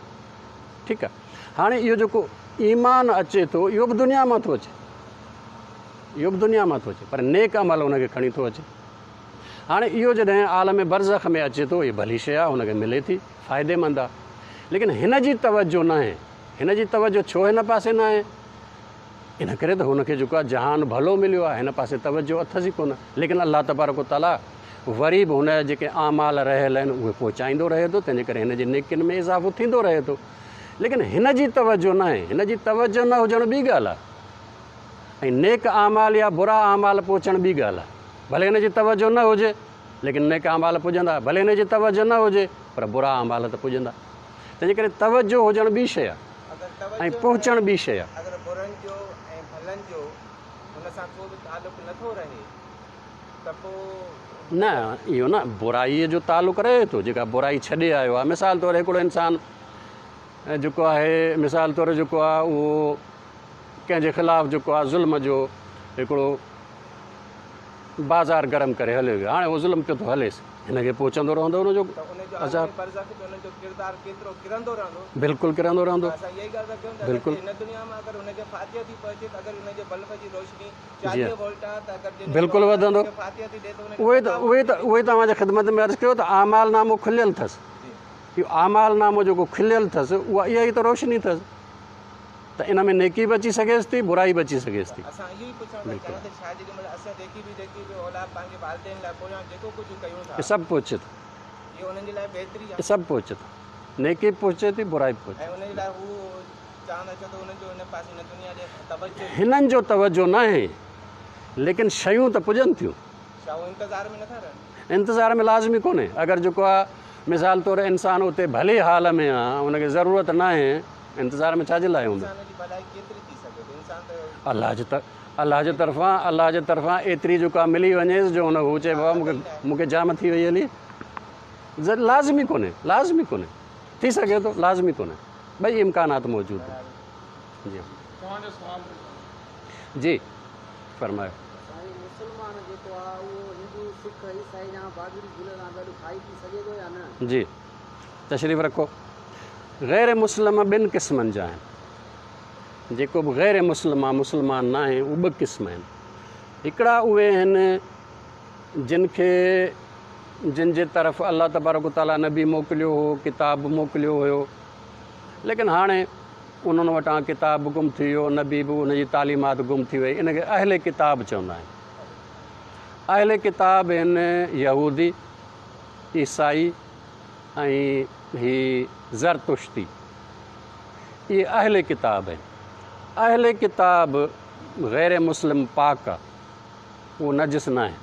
ठीकु आहे, हाणे इहो जेको ईमान अचे थो इहो बि दुनिया मां थो अचे, इहो बि दुनिया मां थो अचे, पर नेक अमल हुनखे खणी थो अचे। हाणे इहो जॾहिं आलम बरज़ख में अचे थो इहा भली शइ आहे, हुनखे मिले थी, फ़ाइदेमंद आहे, लेकिन हिन जी तवजो न आहे। हिन जी तवजो छो हिन पासे न आहे? इन करे त हुनखे जेको आहे जहान भलो मिलियो आहे, हिन पासे तवजो अथसि ई कोन। लेकिन अलाह तबारक व तआला वरी बि हुन जा जेके आमाल रहियल आहिनि उहे पहुचाईंदो रहे थो, तंहिंजे करे हिन जी नेकियुनि में इज़ाफ़ो थींदो रहे थो। लेकिन हिन जी तवजो न आहे, हिन जी तवजो न हुजण ॿी ॻाल्हि आहे, ऐं नेक आमाल या बुरा आमाल पहुचणु ॿी ॻाल्हि आहे। भले हिन जी तवजो न हुजे लेकिन नेक आमाल पुॼंदा, भले हिन जी तवजो न हुजे पर बुरा आमाल त पुॼंदा। तंहिंजे करे तवजो हुजणु ॿी शइ आहे ऐं पहुचणु ॿी शइ आहे। अगरि बुरनि जो ऐं भलनि जो हुन सां को बि तालुक़ु नथो रहे त पोइ न, इहो न बुराईअ जो तालुक़ु रहे थो। जेका बुराई छॾे आयो आहे, मिसाल तौरु हिकिड़ो इंसानु जेको आहे, मिसाल तौरु जेको आहे उहो कंहिंजे ख़िलाफ़ु जेको आहे ज़ुल्म जो हिकिड़ो बाज़ार गरम करे हले वियो, हाणे उहो ज़ुल्म पियो थो हलेसि, हिनखे पहुचंदो रहंदो हुनजो अज़ाब, बिल्कुलु किरंदो रहंदो। बिल्कुलु बिल्कुलु वधंदो। उहे तव्हांजे ख़िदमत में अर्ज़ु कयो त आमाल नामो खुलियल अथसि। इहो आमाल नामो जेको खुलियल अथसि उहा इहा ई त रोशनी अथसि, त इन में नेकी बि अची सघेसि थी, बुराई बि अची सघेसि थी। सभु पहुचे थो, सभु पहुचे थो, नेकी बि पहुचे थी, बुराई बि पहुचे। हिननि जो तवजो न आहे, लेकिन शयूं त पुॼनि थियूं, इंतज़ार में लाज़मी कोन्हे। अगरि जेको आहे मिसाल तौरु इंसानु उते भले हाल में आहे, हुनखे ज़रूरत न आहे, इंतज़ार में छाजे लाइ हूंदो? अलाह जे तरफ़ां एतिरी जेको आहे मिली वञेसि जो हुन हू चए बाबा मूंखे जाम थी वई हली, लाज़मी कोन्हे, थी सघे थो, लाज़मी कोन्हे, ॿई इम्कानात मौजूदु आहिनि। जी फरमायो। जी तशरीफ़ रखो। ग़ैर मुस्लिम ॿिनि क़िस्मनि जा आहिनि। जेको बि ग़ैर मुस्लमान न आहे उहे ॿ क़िस्म आहिनि। हिकिड़ा उहे आहिनि जिन जे तरफ़ अलाह तबारक व तआला नबी मोकिलियो हो, किताब मोकिलियो हुयो, लेकिन हाणे उन्हनि वटां किताब गुम थी वियो, नबी बि उनजी तालीमात गुम थी वई। इनखे अहले किताब चवंदा आहिनि। अहले किताब आहिनि यहूदी, ईसाई ऐं ही ज़रतुश्ती, इहे अहले किताब आहिनि। अहले किताब ग़ैर मुस्लिम पाक आहे, उहो नजिस न आहे,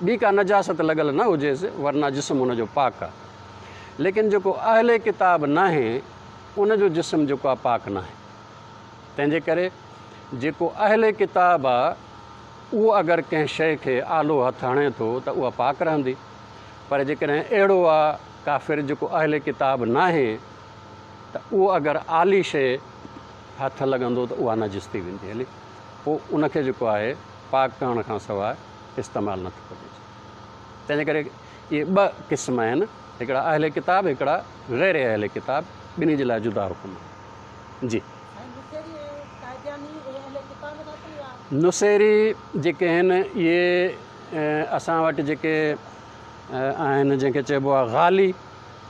ॿी का नजासत लॻल न हुजेसि, वरना जिस्म हुनजो पाक आहे। लेकिन जेको अहले किताब न आहे उनजो जिस्म जेको आहे पाक न आहे। तंहिंजे करे जेको अहले किताब आहे उहो अगरि कंहिं शइ खे आलो हथु हणे थो त उहा पाक रहंदी, पर जेकॾहिं अहिड़ो आहे काफ़िर जेको अहले किताब न आहे त उहो अगरि आली शइ हथु लॻंदो त उहा नजिस थी वेंदी हली, पोइ उनखे जेको आहे पाक करण खां सवाइ इस्तेमालु नथो कजे। तंहिंजे करे इहे ॿ क़िस्म आहिनि, हिकिड़ा अहले किताब, हिकिड़ा ग़ैर अहले किताब, ॿिन्ही जे लाइ जुदा हुकुम आहे। जी, नुसेरी जेके आहिनि इहे असां वटि जेके आहिनि जंहिंखे चइबो आहे गाली,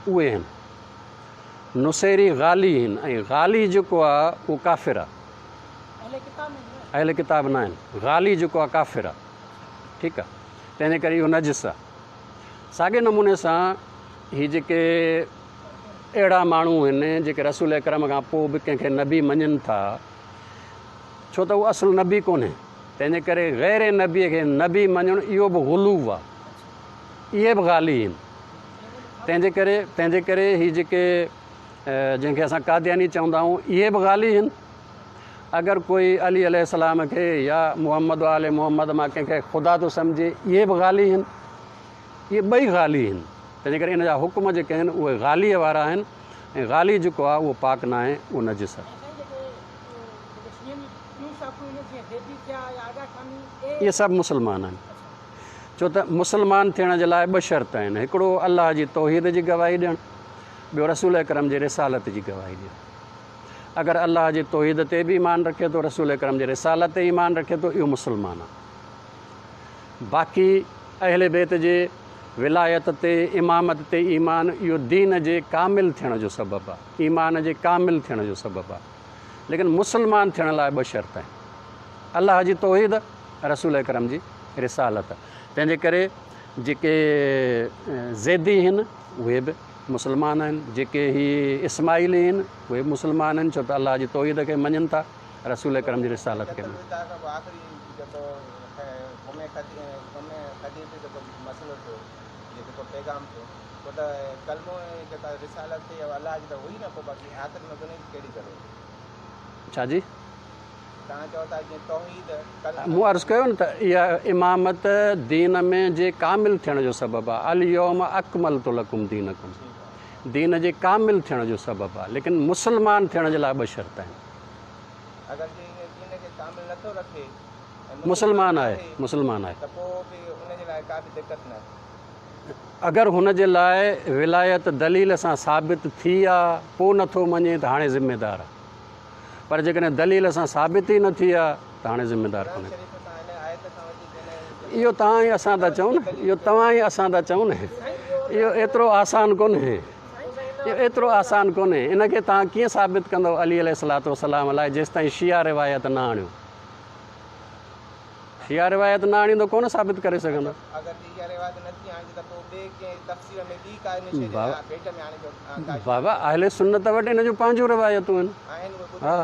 उहे आहिनि। नुसेरी गाली आहिनि ऐं गाली जेको आहे उहो काफ़िर आहे, अहले किताब न आहिनि। गाली जेको आहे काफ़िर आहे, ठीकु आहे, तंहिंजे करे इहो नजिस आहे। साॻे नमूने सां हीअ जेके अहिड़ा माण्हू आहिनि जेके रसूल अकरम खां पोइ बि कंहिंखे नबी मञनि था, छो त उहो असुलु नबी कोन्हे, तंहिंजे करे ग़ैर नबीअ खे नबी मञणु इहो बि गुलूव आहे, इहे बि गाली आहिनि। तंहिंजे करे हीअ जेके जंहिंखे असां कादियानी चवंदा आहियूं, इहे बि गाली आहिनि। अगरि कोई अली अलैहिस्सलाम खे या मुहम्मद आले मुहम्मद मां कंहिंखे ख़ुदा थो सम्झे, इहे बि गाली आहिनि, इहे ॿई गाली आहिनि। तंहिंजे करे इन जा हुकुम जेके आहिनि उहे गालीअ वारा आहिनि, ऐं गाली जेको आहे उहो पाक न आहे, उहो नजिस आहे। इहे सभु मुस्लमान आहिनि, छो त मुस्लमान थियण जे लाइ ॿ शर्त आहिनि, हिकिड़ो अलाह जी तौहीद जी गवाही ॾियणु, ॿियो रसूल अकरम जे रिसालत जी गवाही ॾियणु। अगरि अलाह जी तौहीद ते बि ईमान रखे थो, रसूल अकरम जे रिसालत ते ईमान रखे थो, इहो मुस्लमान आहे। बाक़ी अहले बैत जे विलायत ते, इमामत ते ईमान, इहो दीन जे कामिल थियण जो सबबु आहे, ईमान जे कामिल थियण जो सबबु आहे। लेकिन मुस्लमान थियण लाइ ॿ शर्त आहिनि, अलाह जी तौहीद, रसूल अकरम जी रिसालत। तंहिंजे करे जेके ज़ैदी आहिनि उहे बि मुस्लमान आहिनि, जेके हीअ इस्माइली आहिनि उहे बि मुस्लमान आहिनि, छो त अलाह जी तौहीद खे मञनि था, रसूल अकरम जी रिसालत खे मञनि था। छा जी? मूं अर्ज़ु कयो न त इहा इमामत दीन में जे कामिल थियण जो सबबु आहे। अल यौम अकमलतु लकुम दीनकुम, दीन जे कामिल थियण जो सबबु आहे। लेकिन मुस्लमान थियण जे लाइ ॿ शर्त आहिनि। मुस्लमान आहे, मुस्लमान आहे, अगरि हुन जे लाइ विलायत दलील सां साबित थी आहे, पोइ नथो मञे त हाणे ज़िमेदार आहे, पर जेकॾहिं दलील सां साबित ई न थी आहे त हाणे ज़िमेदार कोन्हे। इहो तव्हां ई असां था चऊं न, इहो तव्हां ई असां था चऊं न, इहो एतिरो आसान कोन्हे, इहो एतिरो आसान कोन्हे। इनखे तव्हां कीअं साबित कंदव अली अलैहिस्सलातु वस्सलाम लाइ, जेसि ताईं शिया रिवायत न आणियो? शिया रिवायत न आणींदो कोन साबित करे सघंदो। बाबा अहले सुन्नत वटि हिन जूं पंहिंजूं रिवायतूं आहिनि। हा,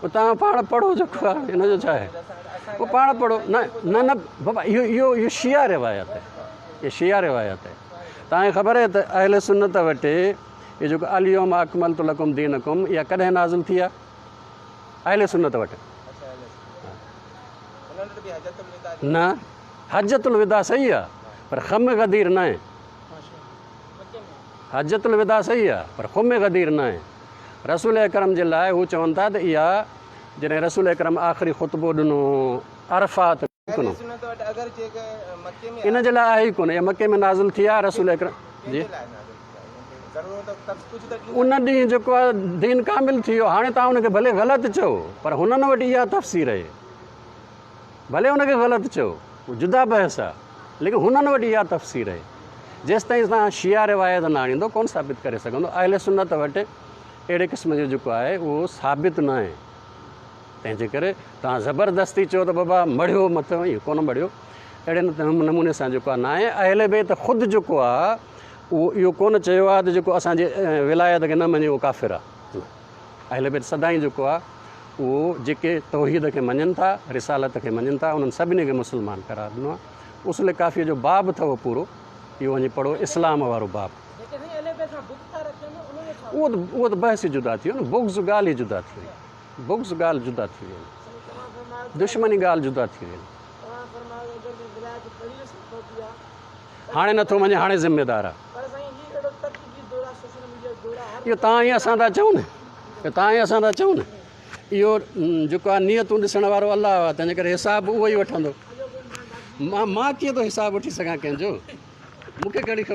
पोइ तव्हां पाण पढ़ो जेको आहे, हिन जो छा आहे, उहो पाण पढ़ो। न न न बाबा, इहो इहो इहो शिया रिवायत आहे, इहा शिया रिवायत आहे। तव्हांखे ख़बर आहे त अहले सुन्नत वटि इहो जेको अल यौम अकमलतु लकुम दीनकुम, इहा कॾहिं नाज़िल थी आहे? अहले सुन्नत वटि न। हजतुल विदा सही आहे, पर ख़म गदीर न आहे। हजतुल विदा सही आहे, पर ख़ुम गदीर न आहे। रसूल अकरम जे लाइ हू चवनि था त इहा जॾहिं रसूल अकरम आख़िरी ख़ुतबो ॾिनो अरफ़ात, इन जे लाइ आहे ई कोन्हे, इहा मके में नाज़िल थी आहे। रसूल अकरम जी उन ॾींहुं जेको आहे दीन कामिल थी वियो। हाणे तव्हां हुनखे भले ग़लति चओ, पर हुननि वटि इहा तफ़सीर आहे, भले हुनखे ग़लति चओ, उहो जुदा बहस आहे, लेकिन हुननि वटि इहा तफ़सीर आहे। जेसि ताईं तव्हां शिया रिवायत न आणींदो कोन साबित करे सघंदो। अहले सुन्नत वटि अहिड़े क़िस्म जो जेको आहे उहो साबित न आहे। तंहिंजे करे तव्हां ज़बरदस्ती चओ त बाबा मढ़ियो मथो, इहो कोन मढ़ियो, अहिड़े नमूने सां जेको आहे न आहे। अहले बैत ख़ुदि जेको आहे उहो इहो कोन चयो आहे त जेको असांजे विलायत खे न मञे उहो काफ़िर आहे। अहले बैत सदाईं जेको आहे उहो जेके तौहीद खे मञनि था, रिसालत खे मञनि था, उन्हनि सभिनी खे मुस्लमान करार ॾिनो आहे। उसूल काफ़ीअ जो बाब अथव पूरो, इहो वञी पढ़ो, इस्लाम वारो बाब। उहो त बहस ई जुदा थी वियो न, बुग़्ज़ ॻाल्हि ई जुदा थी वई, बुग़्ज़ ॻाल्हि जुदा थी वई, दुश्मनी ॻाल्हि जुदा थी वई। हाणे नथो वञे, हाणे ज़िम्मेदार आहे। इहो तव्हां ई असां था चऊं न, तव्हां ई असां था चऊं न। इहो जेको आहे नियतूं ॾिसण वारो अलाह आहे, तंहिंजे करे हिसाबु उहो ई वठंदो। मां कीअं थो हिसाबु वठी सघां कंहिंजो? मूंखे कहिड़ी ख़बर।